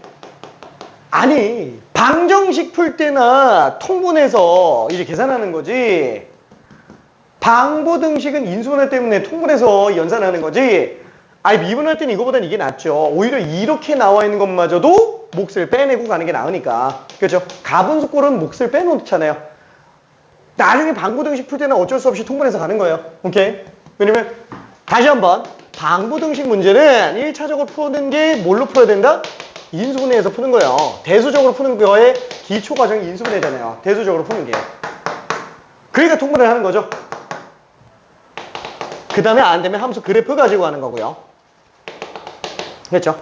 아니, 방정식 풀 때나 통분해서 이제 계산하는 거지. 방보등식은 인수분해 때문에 통분해서 연산하는 거지. 미분할 때는 이거보단 이게 낫죠. 오히려 이렇게 나와 있는 것마저도 몫을 빼내고 가는 게 나으니까. 그렇죠? 가분수꼴은 몫을 빼놓잖아요. 나중에 방보등식 풀 때는 어쩔 수 없이 통분해서 가는 거예요. 오케이? 왜냐면 다시 한번 방보등식 문제는 1차적으로 푸는 게 뭘로 풀어야 된다? 인수분해에서 푸는 거예요. 대수적으로 푸는 거에 기초 과정이 인수분해잖아요. 대수적으로 푸는 게. 그러니까 통분을 하는 거죠. 그 다음에 안 되면 함수 그래프 가지고 하는 거고요. 그렇죠?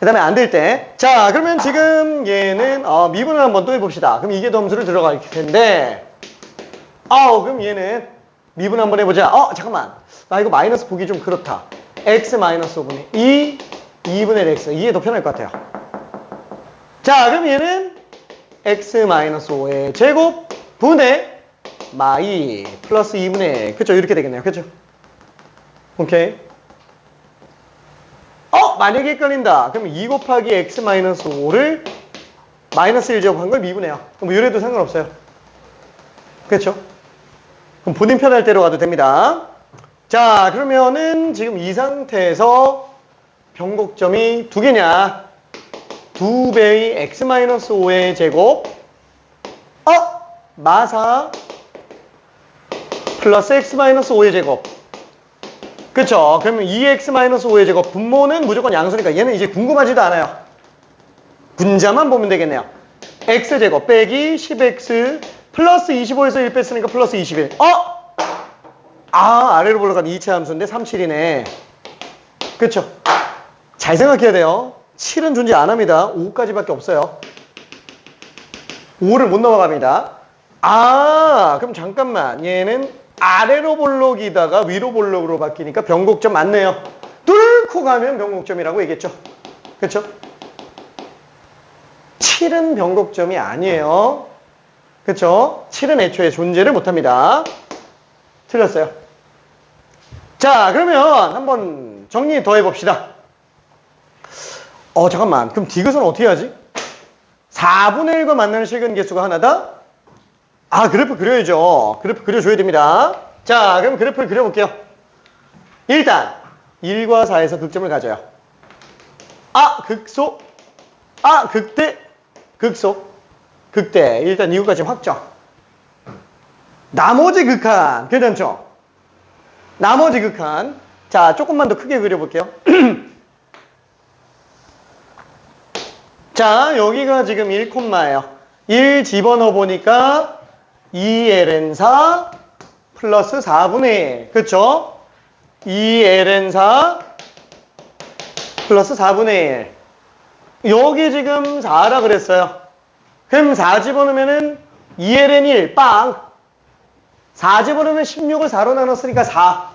그 다음에 안 될 때. 자, 그러면 지금 얘는, 미분을 한번 또 해봅시다. 그럼 이게 덤수를 들어갈 텐데, 그럼 얘는 미분 한번 해보자. 잠깐만. 나 이거 마이너스 보기 좀 그렇다. x 마이너스 5분의 2분의 x. 이게 더 편할 것 같아요. 자, 그럼 얘는 x 마이너스 5의 제곱 분의 마이 플러스 2분의, 그쵸? 이렇게 되겠네요. 그쵸? 오케이. 만약에 헷갈린다. 그럼 2 곱하기 x 마이너스 5를 마이너스 1 제곱한 걸 미분해요. 그럼 이래도 상관없어요. 그렇죠? 그럼 본인 편할 대로 가도 됩니다. 자, 그러면은 지금 이 상태에서 변곡점이 두 개냐? 2배의 x 마이너스 5의 제곱 마사 플러스 x 마이너스 5의 제곱. 그쵸? 그러면 2x 마이너스 5의 제곱 분모는 무조건 양수니까 얘는 이제 궁금하지도 않아요. 분자만 보면 되겠네요. x제곱 빼기 10x 플러스 25에서 1 뺐으니까 플러스 21. 아래로 올라간 2차 함수인데 37이네. 그쵸? 잘 생각해야 돼요. 7은 존재 안 합니다. 5까지밖에 없어요. 5를 못 넘어갑니다. 그럼 잠깐만. 얘는 아래로 볼록이다가 위로 볼록으로 바뀌니까 변곡점 맞네요. 뚫고 가면 변곡점이라고 얘기했죠. 그쵸? 7은 변곡점이 아니에요. 그쵸? 7은 애초에 존재를 못합니다. 틀렸어요. 자, 그러면 한번 정리 더 해봅시다. 잠깐만. 그럼 디귿은 어떻게 하지? 4분의 1과 만나는 실근 개수가 하나다? 그래프 그려야죠. 그래프 그려줘야 됩니다. 자, 그럼 그래프를 그려볼게요. 일단 1과 4에서 극점을 가져요. 극소. 극대. 극소. 극대. 일단 이거까지 확정. 나머지 극한. 괜찮죠? 나머지 극한. 자, 조금만 더 크게 그려볼게요. 자, 여기가 지금 1콤마예요. 1 집어넣어 보니까 2ln4 플러스 4분의 1. 그쵸? 2ln4 플러스 4분의 1. 여기 지금 4라 그랬어요. 그럼 4 집어넣으면은 2ln1 빵. 4 집어넣으면 16을 4로 나눴으니까 4.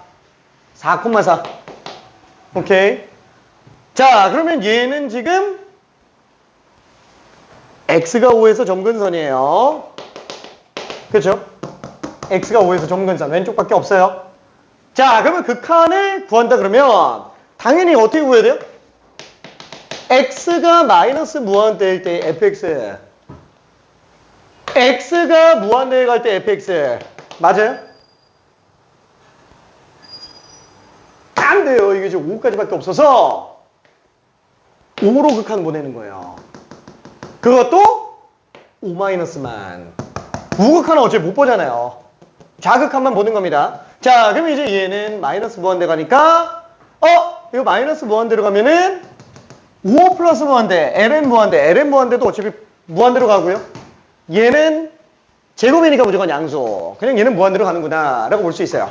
4,4. 오케이. 자, 그러면 얘는 지금 x가 5에서 점근선이에요. 그렇죠? x가 5에서 점근선. 왼쪽밖에 없어요. 자, 그러면 극한을 구한다 그러면 당연히 어떻게 구해야 돼요? x가 마이너스 무한대일 때 fx. x가 무한대에 갈 때 fx. 맞아요? 안 돼요. 이게 지금 5까지밖에 없어서 5로 극한 보내는 거예요. 그것도 5-만. 우극한은 어차피 못 보잖아요. 좌극한만 보는 겁니다. 자, 그러면 이제 얘는 마이너스 무한대 가니까 이거 마이너스 무한대로 가면은 5 플러스 무한대, ln 무한대도 어차피 무한대로 가고요. 얘는 제곱이니까 무조건 양수. 그냥 얘는 무한대로 가는구나 라고 볼 수 있어요.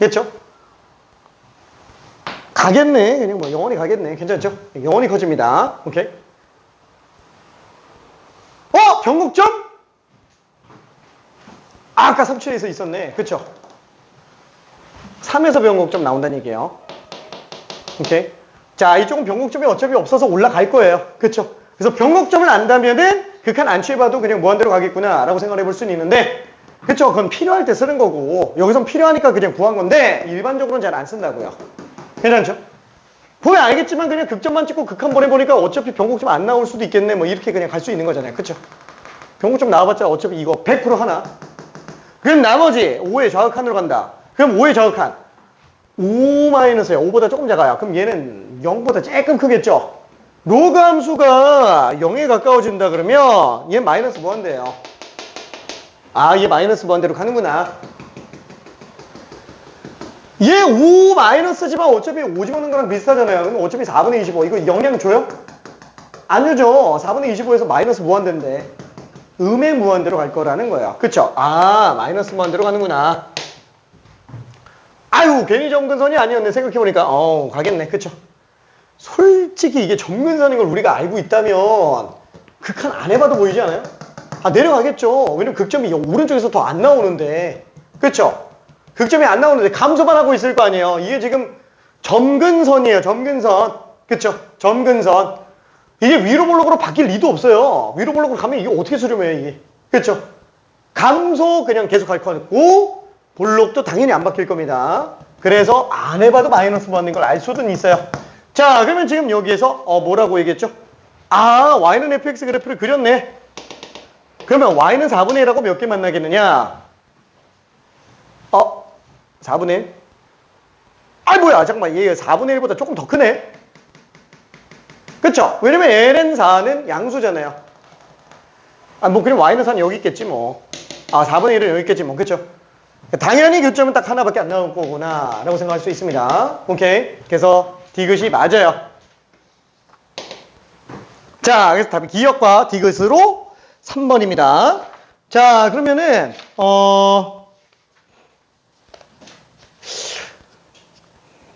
됐죠? 가겠네. 그냥 뭐 영원히 가겠네. 괜찮죠? 영원히 커집니다. 오케이. 변곡점? 아까 37에서 있었네. 그쵸? 3에서 변곡점 나온다는 얘기예요. 오케이. 자, 이쪽은 변곡점이 어차피 없어서 올라갈 거예요. 그쵸? 그래서 변곡점을 안다면은 극한 안 취해봐도 그냥 무한대로 가겠구나 라고 생각을 해볼 수는 있는데, 그쵸? 그건 필요할 때 쓰는 거고, 여기선 필요하니까 그냥 구한 건데 일반적으로는 잘 안 쓴다고요. 괜찮죠? 보면 알겠지만 그냥 극점만 찍고 극한 보내보니까 어차피 변곡점 안 나올 수도 있겠네, 뭐 이렇게 그냥 갈 수 있는 거잖아요. 그쵸? 변곡점 나와봤자 어차피 이거 100% 하나. 그럼 나머지 5의 좌극한으로 간다. 그럼 5의 좌극한 5-야. 5보다 조금 작아요. 그럼 얘는 0보다 조금 크겠죠? 로그 함수가 0에 가까워진다 그러면 얘 마이너스 무한대예요. 얘 마이너스 무한대로 가는구나. 얘 5 마이너스지만 어차피 5 집어넣는 거랑 비슷하잖아요. 그럼 어차피 4분의 25. 이거 영향 줘요? 안 주죠. 4분의 25에서 마이너스 무한대인데 음의 무한대로 갈 거라는 거예요. 그쵸? 마이너스 무한대로 가는구나. 아유, 괜히 점근선이 아니었네. 생각해보니까 가겠네. 그쵸? 솔직히 이게 점근선인 걸 우리가 알고 있다면 극한 안 해봐도 보이지 않아요? 아, 내려가겠죠. 왜냐면 극점이 오른쪽에서 더 안 나오는데. 그쵸? 극점이 안 나오는데 감소만 하고 있을 거 아니에요. 이게 지금 점근선이에요. 점근선. 그쵸? 점근선. 이게 위로 볼록으로 바뀔 리도 없어요. 위로 볼록으로 가면 이게 어떻게 수렴해요, 이게. 그쵸? 감소 그냥 계속 갈 거고, 볼록도 당연히 안 바뀔 겁니다. 그래서 안 해봐도 마이너스 받는 걸 알 수는 있어요. 자, 그러면 지금 여기에서 뭐라고 얘기했죠? 아, y는 fx 그래프를 그렸네. 그러면 y는 4분의 1하고 몇 개 만나겠느냐? 4분의 1? 아이 뭐야, 잠깐만, 얘가 4분의 1보다 조금 더 크네. 그쵸? 왜냐면 ln4는 양수잖아요. 아, 뭐 그럼 y는 4는 여기 있겠지 뭐. 아, 4분의 1은 여기 있겠지 뭐. 그쵸? 당연히 교점은 딱 하나밖에 안 나올 거구나 라고 생각할 수 있습니다. 오케이. 그래서 디귿이 맞아요. 자, 그래서 답이 기역과 디귿으로 3번입니다. 자, 그러면은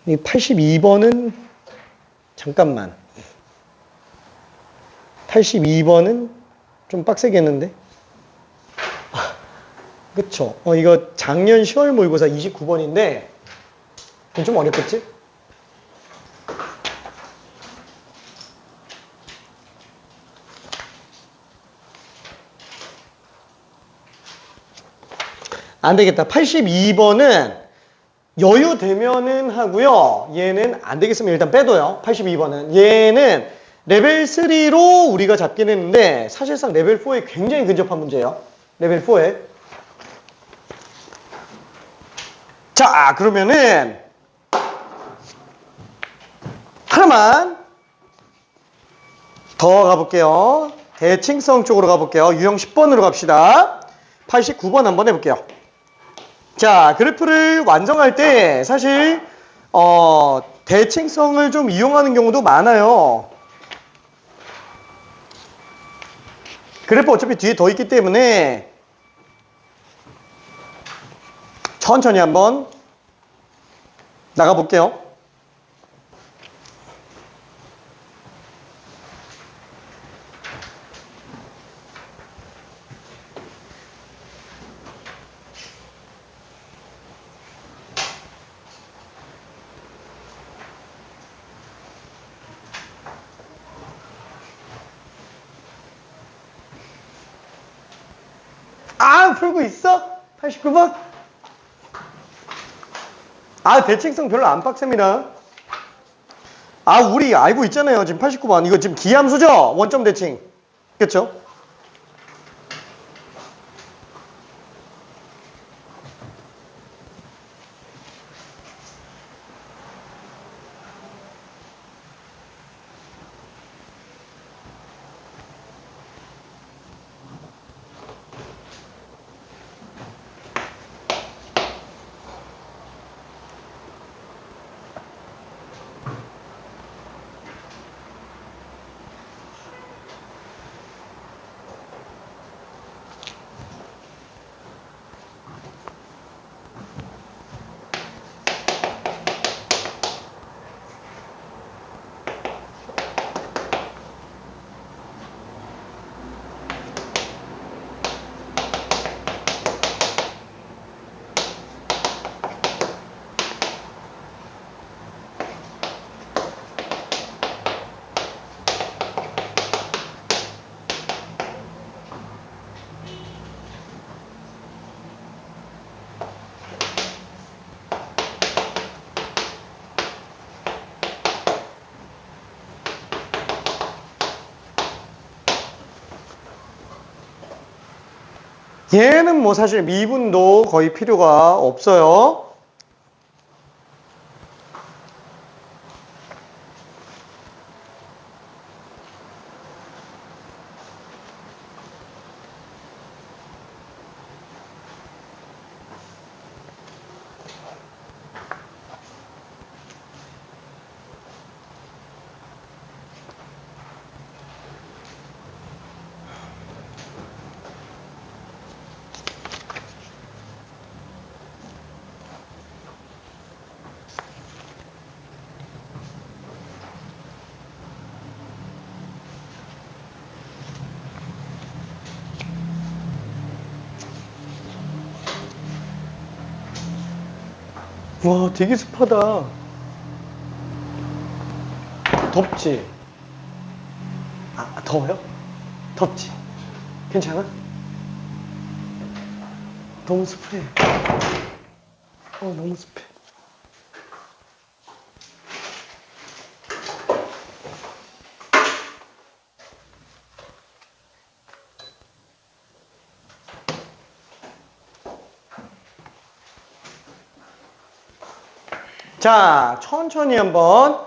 이 82번은 잠깐만. 82번은 좀 빡세겠는데? 그쵸? 이거 작년 10월 모의고사 29번인데 좀 어렵겠지? 안 되겠다. 82번은 여유 되면은 하고요. 얘는 안 되겠으면 일단 빼둬요. 82번은. 얘는 레벨 3로 우리가 잡긴 했는데 사실상 레벨 4에 굉장히 근접한 문제예요. 레벨 4에. 자, 그러면은 하나만 더 가볼게요. 대칭성 쪽으로 가볼게요. 유형 10번으로 갑시다. 89번 한번 해볼게요. 자, 그래프를 완성할 때 사실 대칭성을 좀 이용하는 경우도 많아요. 그래프 어차피 뒤에 더 있기 때문에 천천히 한번 나가볼게요. 아, 풀고 있어? 89번? 아, 대칭성 별로 안 빡셉니다. 아, 우리 알고 있잖아요. 지금 89번. 이거 지금 기함수죠? 원점 대칭. 그쵸? 얘는 뭐 사실 미분도 거의 필요가 없어요. 와, 되게 습하다. 덥지? 아, 더워요? 덥지? 괜찮아? 너무 습해. 너무 습해. 자, 천천히 한번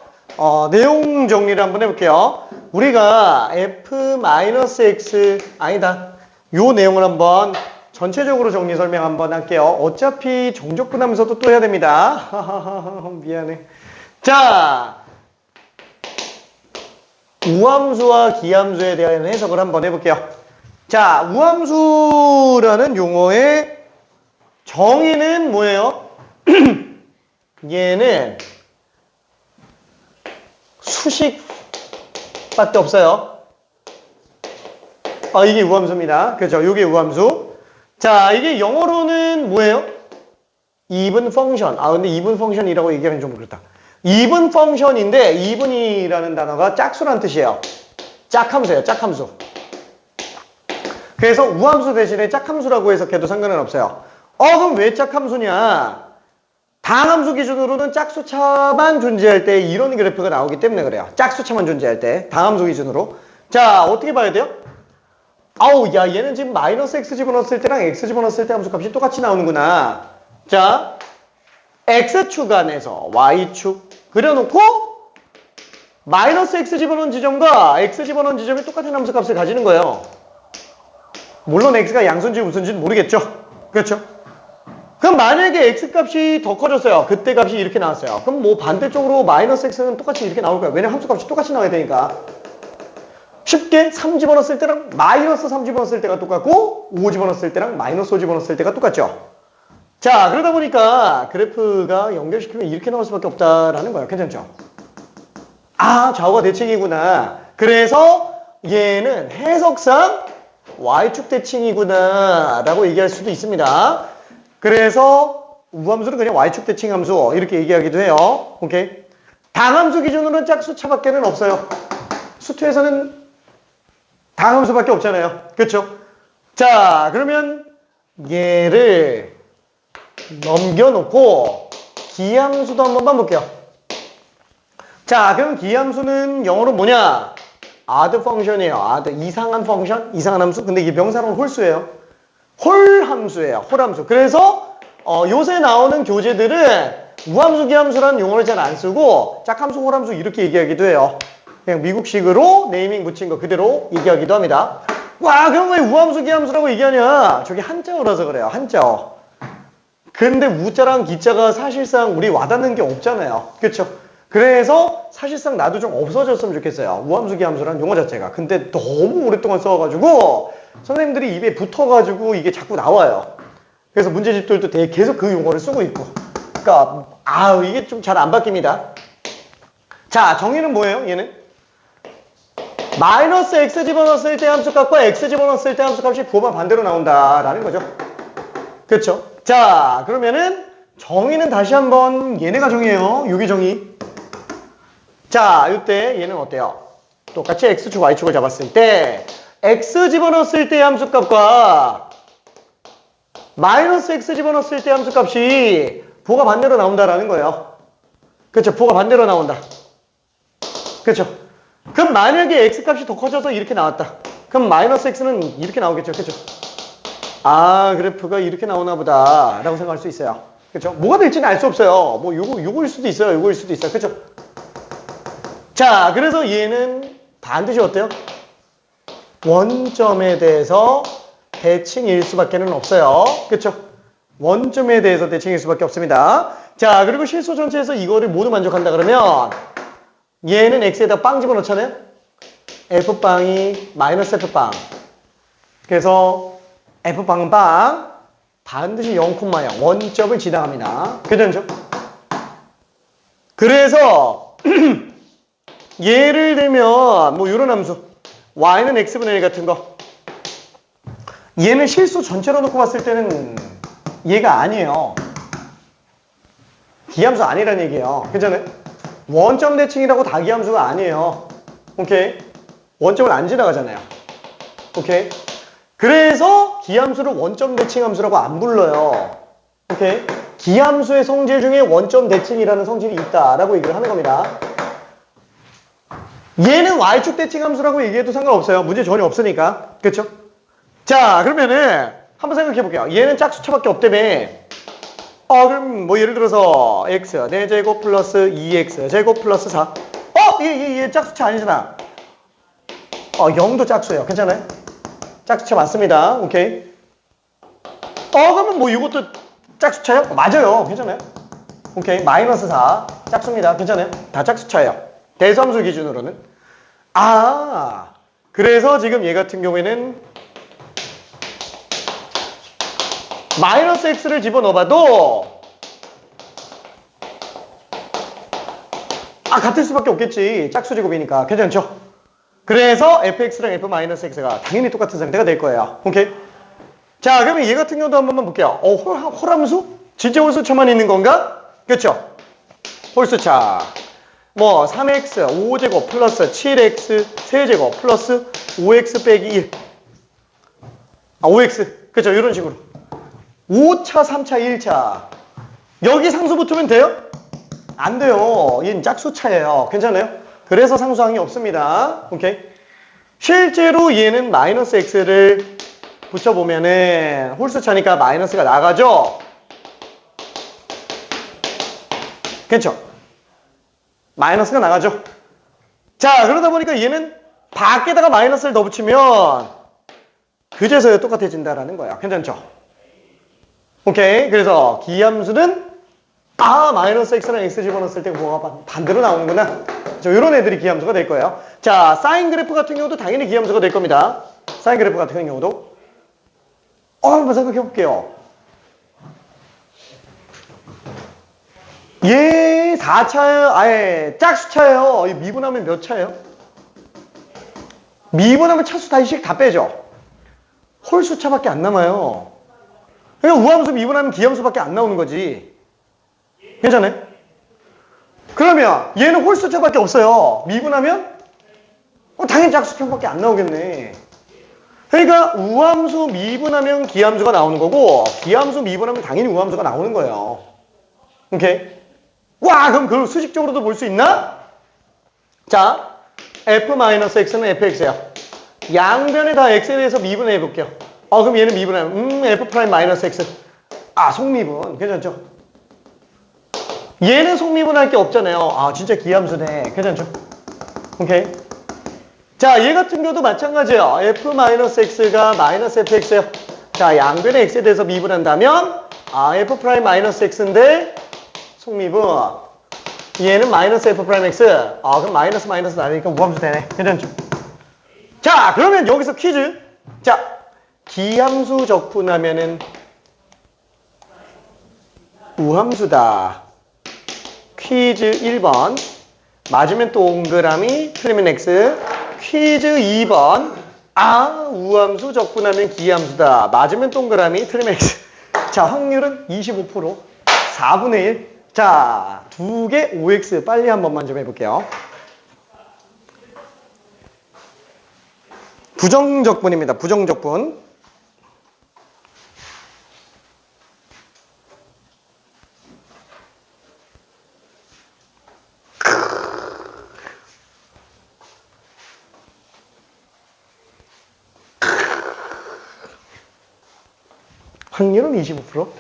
내용 정리를 한번 해볼게요. 우리가 f-x 아니다. 요 내용을 한번 전체적으로 정리 설명 한번 할게요. 어차피 정적분하면서도 또 해야 됩니다. 미안해. 자, 우함수와 기함수에 대한 해석을 한번 해볼게요. 자, 우함수라는 용어의 정의는 뭐예요? 얘는 수식밖에 없어요. 이게 우함수입니다. 그죠? 이게 우함수. 자, 이게 영어로는 뭐예요? even function. 근데 even function이라고 얘기하면 좀 그렇다. even function인데 even이라는 단어가 짝수란 뜻이에요. 짝함수예요. 짝함수. 그래서 우함수 대신에 짝함수라고 해석해도 상관은 없어요. 그럼 왜 짝함수냐? 다항함수 기준으로는 짝수차만 존재할 때 이런 그래프가 나오기 때문에 그래요. 짝수차만 존재할 때 다항함수 기준으로. 자, 어떻게 봐야 돼요? 야, 얘는 지금 마이너스 x 집어넣었을 때랑 x 집어넣었을 때 함수값이 똑같이 나오는구나. 자, x축 안에서 y축 그려놓고 마이너스 x 집어넣은 지점과 x 집어넣은 지점이 똑같은 함수값을 가지는 거예요. 물론 x가 양수인지 무슨지는 모르겠죠. 그렇죠? 그럼 만약에 x값이 더 커졌어요. 그때 값이 이렇게 나왔어요. 그럼 뭐 반대쪽으로 마이너스 x는 똑같이 이렇게 나올 거예요. 왜냐면 함수값이 똑같이 나와야 되니까. 쉽게 3 집어넣었을 때랑 마이너스 3 집어넣었을 때가 똑같고 5 집어넣었을 때랑 마이너스 5 집어넣었을 때가 똑같죠. 자, 그러다 보니까 그래프가 연결시키면 이렇게 나올 수밖에 없다라는 거예요. 괜찮죠? 좌우가 대칭이구나. 그래서 얘는 해석상 y축 대칭이구나 라고 얘기할 수도 있습니다. 그래서 우함수는 그냥 y축 대칭 함수 이렇게 얘기하기도 해요. 오케이. 당함수 기준으로는 짝수차밖에는 없어요. 수투에서는 당함수밖에 없잖아요. 그렇죠? 자, 그러면 얘를 넘겨놓고 기함수도 한 번만 볼게요. 자, 그럼 기함수는 영어로 뭐냐? odd function이에요. odd, 이상한 펑션, 이상한 함수. 근데 이게 명사로는 홀수예요. 홀 함수예요. 홀 함수. 그래서 요새 나오는 교재들은 우함수, 기함수라는 용어를 잘 안 쓰고 짝함수, 홀함수 이렇게 얘기하기도 해요. 그냥 미국식으로 네이밍 붙인 거 그대로 얘기하기도 합니다. 그럼 왜 우함수, 기함수라고 얘기하냐? 저게 한자어라서 그래요. 한자어. 근데 우자랑 기자가 사실상 우리 와닿는 게 없잖아요. 그렇죠? 그래서 사실상 나도 좀 없어졌으면 좋겠어요. 우함수, 기함수라는 용어 자체가. 근데 너무 오랫동안 써가지고 선생님들이 입에 붙어가지고 이게 자꾸 나와요. 그래서 문제집들도 계속 그 용어를 쓰고 있고. 그러니까 이게 좀 잘 안 바뀝니다. 자, 정의는 뭐예요? 얘는 마이너스 x 집어넣었을 때 함수값과 x 집어넣었을 때 함수값이 부호만 반대로 나온다라는 거죠. 그렇죠? 자, 그러면은 정의는 다시 한번 얘네가 정의예요. 요게 정의. 자, 이때 얘는 어때요? 똑같이 x축, y축을 잡았을 때 x 집어넣었을 때 함수값과 마이너스 x 집어넣었을 때 함수값이 부호가 반대로 나온다라는 거예요. 그렇죠? 부호가 반대로 나온다. 그렇죠? 그럼 만약에 x값이 더 커져서 이렇게 나왔다. 그럼 마이너스 x는 이렇게 나오겠죠. 그렇죠? 그래프가 이렇게 나오나 보다 라고 생각할 수 있어요. 그렇죠? 뭐가 될지는 알 수 없어요. 뭐 요거일 수도 있어요. 요거일 수도 있어요. 그렇죠? 자, 그래서 얘는 반드시 어때요? 원점에 대해서 대칭일 수밖에는 없어요. 그렇죠? 원점에 대해서 대칭일 수밖에 없습니다. 자, 그리고 실수 전체에서 이거를 모두 만족한다 그러면 얘는 x에다 빵 집어넣잖아요. f빵이 마이너스 f빵. 그래서 f빵은 빵. 반드시 0,0 원점을 지나갑니다. 괜찮죠? 그래서 예를 들면 뭐 이런 함수 y는 x분의 1 같은 거 얘는 실수 전체로 놓고 봤을 때는 얘가 아니에요. 기함수 아니라는 얘기예요. 괜찮아요? 원점 대칭이라고 다 기함수가 아니에요. 오케이? 원점을 안 지나가잖아요. 오케이? 그래서 기함수를 원점 대칭함수라고 안 불러요. 오케이? 기함수의 성질 중에 원점 대칭이라는 성질이 있다라고 얘기를 하는 겁니다. 얘는 Y축 대칭함수라고 얘기해도 상관없어요. 문제 전혀 없으니까. 그렇죠? 자, 그러면은 한번 생각해 볼게요. 얘는 짝수차밖에 없다며. 그럼 뭐 예를 들어서 x 4제곱 플러스 2x 제곱 플러스 4. 얘 짝수차 아니잖아. 0도 짝수예요. 괜찮아요? 짝수차 맞습니다. 오케이. 그러면 뭐 이것도 짝수차요? 맞아요. 괜찮아요? 오케이. 마이너스 4 짝수입니다. 괜찮아요? 다 짝수차예요. 대수함수 기준으로는. 그래서 지금 얘 같은 경우에는 마이너스 x를 집어넣어봐도 같을 수밖에 없겠지. 짝수 제곱이니까. 괜찮죠? 그래서 fx랑 f-x가 당연히 똑같은 상태가 될 거예요. 오케이? 자, 그러면 얘 같은 경우도 한 번만 볼게요. 홀함수? 진짜 홀수차만 있는 건가? 그렇죠? 홀수차. 뭐 3x 5제곱 플러스 7x 세제곱 플러스 5x 빼기 1. 5x. 그렇죠? 이런 식으로. 5차, 3차, 1차. 여기 상수 붙으면 돼요? 안 돼요. 얘는 짝수차예요. 괜찮아요? 그래서 상수항이 없습니다. 오케이? 실제로 얘는 마이너스 x를 붙여보면은 홀수차니까 마이너스가 나가죠? 괜찮죠? 마이너스가 나가죠? 자, 그러다 보니까 얘는 밖에다가 마이너스를 더 붙이면 그제서야 똑같아진다라는 거야. 괜찮죠? 오케이. 그래서 기함수는 마이너스 x랑 x 집어넣었을 때 뭐가 반대로 나오는구나. 이런 애들이 기함수가 될 거예요. 자, 사인 그래프 같은 경우도 당연히 기함수가 될 겁니다. 사인 그래프 같은 경우도. 한번 생각해 볼게요. 얘 4차예요. 짝수차예요. 미분하면 몇 차예요? 미분하면 차수 다시씩 다 빼죠. 홀수차밖에 안 남아요. 그러니까 우함수 미분하면 기함수밖에 안 나오는 거지. 괜찮아요? 그러면 얘는 홀수차밖에 없어요. 미분하면 당연히 짝수차밖에 안 나오겠네. 그러니까 우함수 미분하면 기함수가 나오는 거고 기함수 미분하면 당연히 우함수가 나오는 거예요. 오케이? 그럼 그걸 수식적으로도 볼 수 있나? 자, f-x는 fx예요. 양변에 다 x에 대해서 미분해 볼게요. 그럼 얘는 미분하면 f'-x. 속미분. 괜찮죠? 얘는 속미분할 게 없잖아요. 진짜 기함수네. 괜찮죠? 오케이. 자, 얘 같은 경우도 마찬가지예요. f-x가 마이너스 fx예요. 자, 양변에 x에 대해서 미분한다면 f'-x인데 속미분. 얘는 마이너스 f'-x. 그럼 마이너스 나니까 우함수 되네. 괜찮죠? 자, 그러면 여기서 퀴즈. 자, 기함수 적분하면은 우함수다. 퀴즈 1번. 맞으면 동그라미, 틀리면 x. 퀴즈 2번. 우함수 적분하면 기함수다. 맞으면 동그라미, 틀리면 x. 자, 확률은 25%. 4분의 1. 자, 두 개 5x. 빨리 한 번만 좀 해볼게요. 부정적분입니다. 부정적분. 확률은 25%.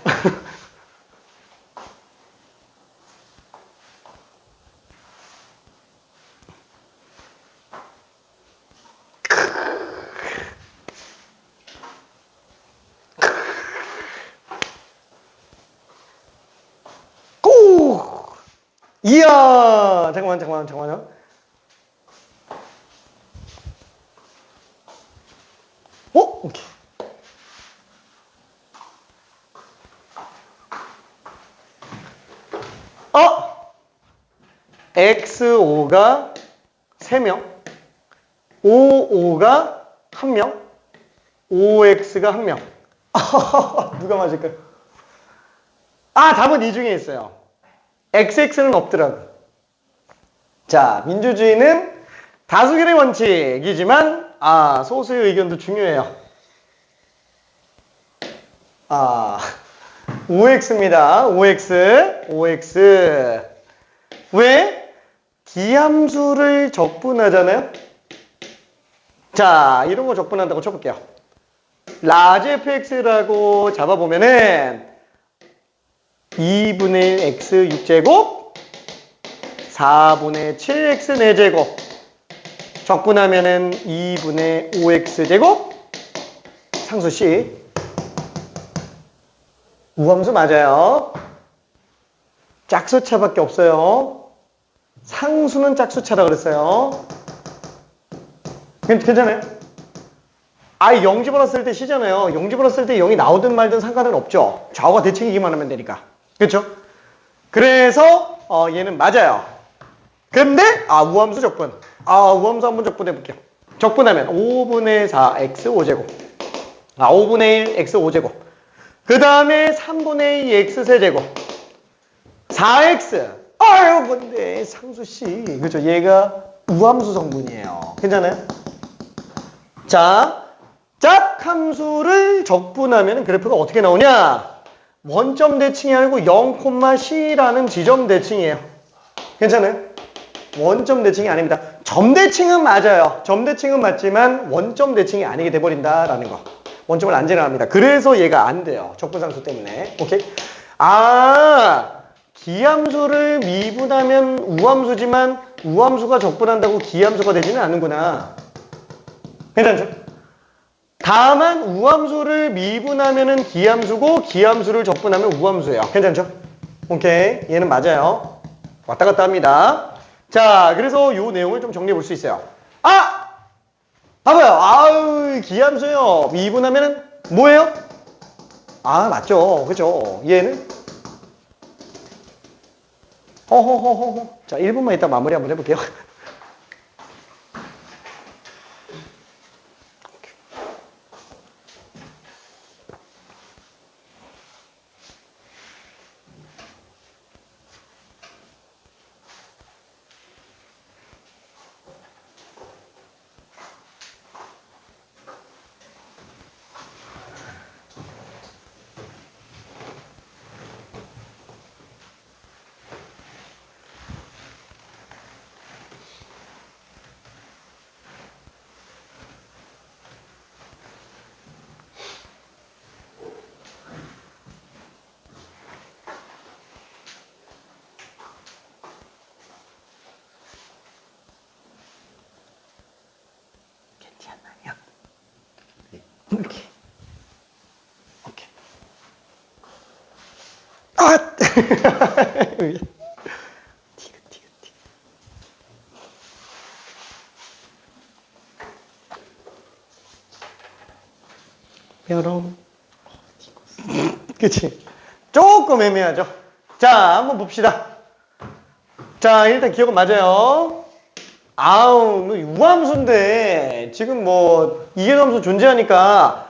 이야, 잠깐만요. 오케이. XO가 3명, OO가 1명, OX가 1명. 누가 맞을까요? 답은 이 중에 있어요. xx는 없더라고. 자, 민주주의는 다수결의 원칙이지만 소수의 의견도 중요해요. 5x입니다. 5x. 왜? 기함수를 적분하잖아요. 자, 이런 거 적분한다고 쳐볼게요. 라지 fx라고 잡아보면은 2분의 1 x 6제곱 4분의 7x 4제곱 적분하면은 2분의 5x제곱 상수 C. 우함수 맞아요. 짝수차밖에 없어요. 상수는 짝수차라 그랬어요. 괜찮아요? 아예 0 집어넣었을 때 C잖아요. 0 집어넣었을 때 0이 나오든 말든 상관은 없죠. 좌우가 대칭이기만 하면 되니까. 그렇죠? 그래서 얘는 맞아요. 근데 우함수 적분. 우함수 한번 적분해 볼게요. 적분하면 5분의 4 x 5제곱 5분의 1 x 5제곱 그 다음에 3분의 2 x 세제곱 4x 뭔데 상수씨. 그죠? 얘가 우함수 성분이에요. 괜찮아요? 자, 짝함수를 적분하면 그래프가 어떻게 나오냐? 원점 대칭이 아니고 0,C라는 지점 대칭이에요. 괜찮아요? 원점 대칭이 아닙니다. 점 대칭은 맞아요. 점 대칭은 맞지만 원점 대칭이 아니게 돼버린다라는 거. 원점을 안 지나갑니다. 그래서 얘가 안 돼요. 적분상수 때문에. 오케이? 기함수를 미분하면 우함수지만 우함수가 적분한다고 기함수가 되지는 않는구나. 괜찮죠? 다만 우함수를 미분하면은 기함수고 기함수를 적분하면 우함수예요. 괜찮죠? 오케이. 얘는 맞아요. 왔다 갔다 합니다. 자, 그래서 요 내용을 좀 정리해 볼 수 있어요. 봐봐요. 기함수요. 미분하면은 뭐예요? 맞죠. 그죠? 얘는 자, 1분만 이따 마무리 한번 해볼게요. 이렇게. 오케이. 티그. 뾰롱. 그치? 조금 애매하죠? 자, 한번 봅시다. 자, 일단 기억은 맞아요. 우함수인데, 지금 이해함수 존재하니까,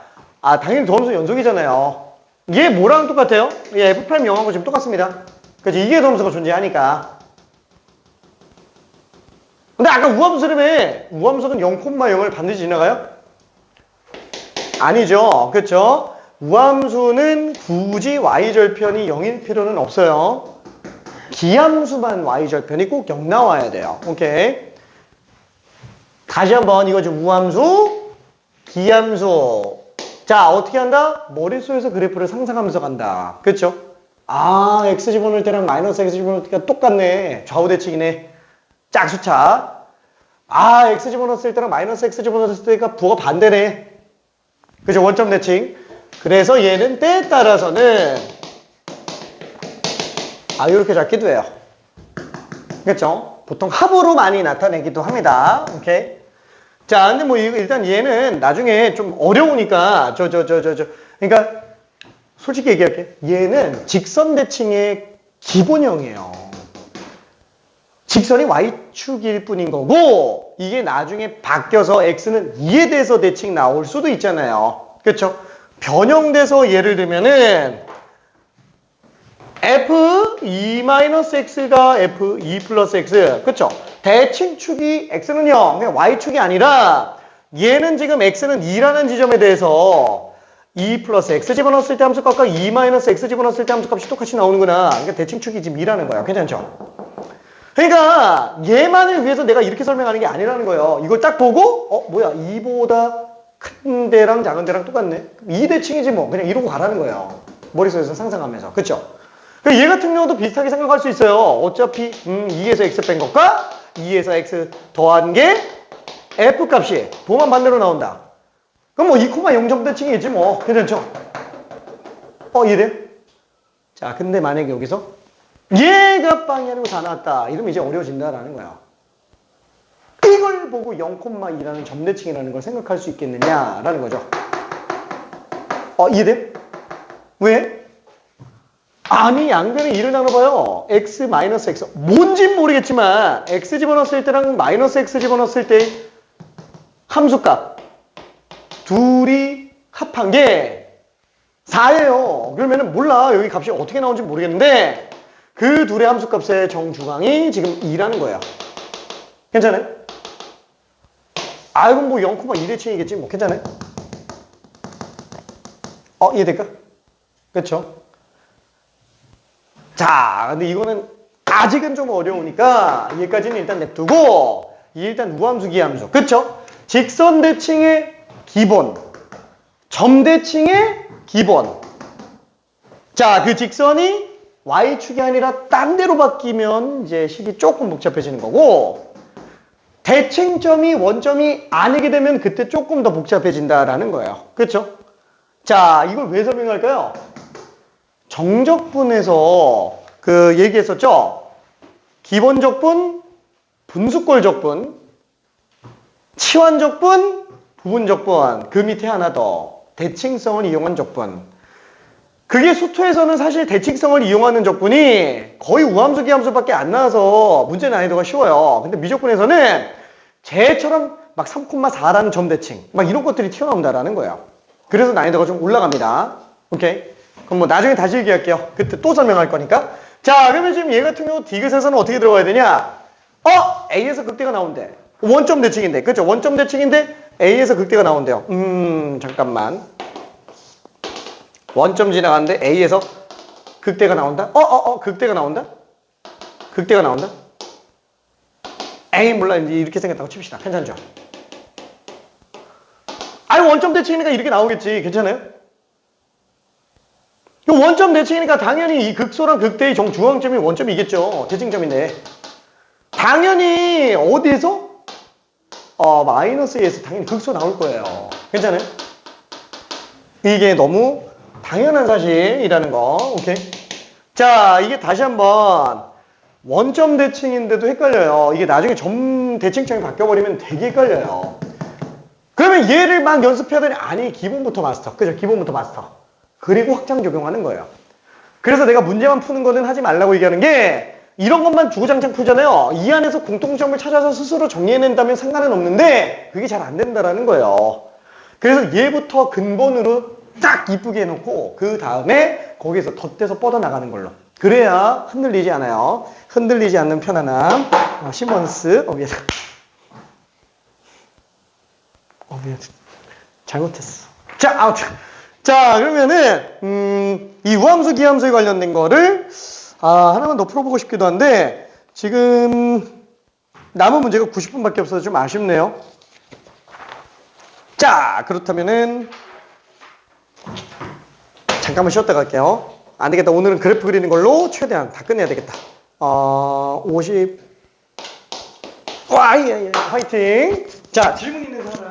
당연히 도함수 연속이잖아요. 얘 뭐랑 똑같아요? 얘 F' 영하고 지금 똑같습니다. 그치? 이게 도함수가 존재하니까. 근데 아까 우함수라며, 우함수는 0,0을 반드시 지나가요? 아니죠. 그쵸? 우함수는 굳이 y절편이 0일 필요는 없어요. 기함수만 y절편이 꼭 0 나와야 돼요. 오케이. 다시 한번 이거 좀 우함수, 기함수. 자, 어떻게 한다? 머릿속에서 그래프를 상상하면서 간다. 그쵸? x 집어넣을 때랑 마이너스 x 집어넣을 때가 똑같네. 좌우대칭이네. 짝수차. x 집어넣었을 때랑 마이너스 x 집어넣었을 때가 부호가 반대네. 그죠? 원점 대칭. 그래서 얘는 때에 따라서는 이렇게 잡기도 해요. 그렇죠? 보통 합으로 많이 나타내기도 합니다. 오케이. 자, 근데 일단 얘는 나중에 좀 어려우니까 그러니까 솔직히 얘기할게. 얘는 직선 대칭의 기본형이에요. 직선이 y축일 뿐인 거고 이게 나중에 바뀌어서 x는 2에 대해서 대칭 나올 수도 있잖아요. 그렇죠? 변형돼서 예를 들면은 f2-x가 f2 플러스 x. 그쵸? 대칭축이 x는 0, 그냥 y축이 아니라 얘는 지금 x는 2라는 지점에 대해서 2 플러스 x 집어넣었을 때 함수값과 2 마이너스 x 집어넣었을 때 함수값이 똑같이 나오는구나. 그러니까 대칭축이 지금 2라는 거야. 괜찮죠? 그러니까 얘만을 위해서 내가 이렇게 설명하는 게 아니라는 거예요. 이걸 딱 보고 뭐야 2보다 큰 데랑 작은 데랑 똑같네. 2대칭이지 뭐. 그냥 이러고 가라는 거예요. 머릿속에서 상상하면서. 그쵸? 얘 같은 경우도 비슷하게 생각할 수 있어요. 어차피 2에서 x 뺀 것과 2에서 x 더한 게 f값이 도만 반대로 나온다. 그럼 뭐 2,0점대칭이겠지 뭐. 괜찮죠? 이해돼요? 자, 근데 만약에 여기서 얘가 빵이 아니고 다 나왔다. 이러면 이제 어려워진다라는 거야. 이걸 보고 0,2라는 점대칭이라는 걸 생각할 수 있겠느냐라는 거죠. 이해돼? 왜? 아니, 양변에 2를 나눠봐요. x 마이너스 x. 뭔진 모르겠지만 x 집어넣었을 때랑 마이너스 x 집어넣었을 때 함수값 둘이 합한 게 4예요. 그러면은 몰라. 여기 값이 어떻게 나온지 모르겠는데 그 둘의 함수값의 정주강이 지금 2라는 거예요. 괜찮아요? 이건 뭐 0,2대칭이겠지 뭐. 괜찮아요? 이해될까? 그쵸? 자, 근데 이거는 아직은 좀 어려우니까 얘까지는 일단 냅두고 일단 우함수 기함수. 그쵸? 직선 대칭의 기본, 점 대칭의 기본. 자, 그 직선이 y축이 아니라 딴 데로 바뀌면 이제 식이 조금 복잡해지는 거고 대칭점이 원점이 아니게 되면 그때 조금 더 복잡해진다라는 거예요. 그렇죠? 자, 이걸 왜 설명할까요? 정적분에서 그 얘기했었죠? 기본적분, 분수꼴적분, 치환적분, 부분적분, 그 밑에 하나 더 대칭성을 이용한 적분. 그게 수투에서는 사실 대칭성을 이용하는 적분이 거의 우함수 기함수밖에 안 나와서 문제 난이도가 쉬워요. 근데 미적분에서는 쟤처럼 막 3,4라는 점대칭 막 이런 것들이 튀어나온다라는 거예요. 그래서 난이도가 좀 올라갑니다. 오케이? 그럼 뭐 나중에 다시 얘기할게요. 그때 또 설명할 거니까. 자, 그러면 지금 얘 같은 경우 디귿에서는 어떻게 들어가야 되냐? A에서 극대가 나온대. 원점 대칭인데. 그렇죠? 원점 대칭인데 A에서 극대가 나온대요. 잠깐만. 원점 지나가는데 A에서 극대가 나온다? 극대가 나온다? 극대가 나온다? 에이, 몰라. 이제 이렇게 생겼다고 칩시다. 괜찮죠? 아니, 원점 대칭이니까 이렇게 나오겠지. 괜찮아요? 원점 대칭이니까 당연히 이 극소랑 극대의 정중앙점이 원점이겠죠. 대칭점인데. 당연히 어디에서? 마이너스 2에서 당연히 극소 나올 거예요. 괜찮아요? 이게 너무 당연한 사실이라는 거. 오케이? 자, 이게 다시 한번 원점 대칭인데도 헷갈려요. 이게 나중에 점 대칭점이 바뀌어버리면 되게 헷갈려요. 그러면 얘를 막 연습해야 되니? 아니, 기본부터 마스터. 그죠? 기본부터 마스터. 그리고 확장 적용하는 거예요. 그래서 내가 문제만 푸는 거는 하지 말라고 얘기하는 게 이런 것만 주구장창 풀잖아요. 이 안에서 공통점을 찾아서 스스로 정리해낸다면 상관은 없는데 그게 잘 안 된다라는 거예요. 그래서 얘부터 근본으로 딱 이쁘게 해놓고 그 다음에 거기에서 덧대서 뻗어나가는 걸로. 그래야 흔들리지 않아요. 흔들리지 않는 편안함. 시몬스. 미안. 미안. 잘못했어. 자, 아무튼. 자, 그러면은 이 우함수 기함수에 관련된 거를 하나만 더 풀어보고 싶기도 한데 지금 남은 문제가 90분밖에 없어서 좀 아쉽네요. 자, 그렇다면은 잠깐만 쉬었다 갈게요. 안 되겠다. 오늘은 그래프 그리는 걸로 최대한 다 끝내야 되겠다. 50. 와, 예, 화이팅. 자, 질문 있는 사람.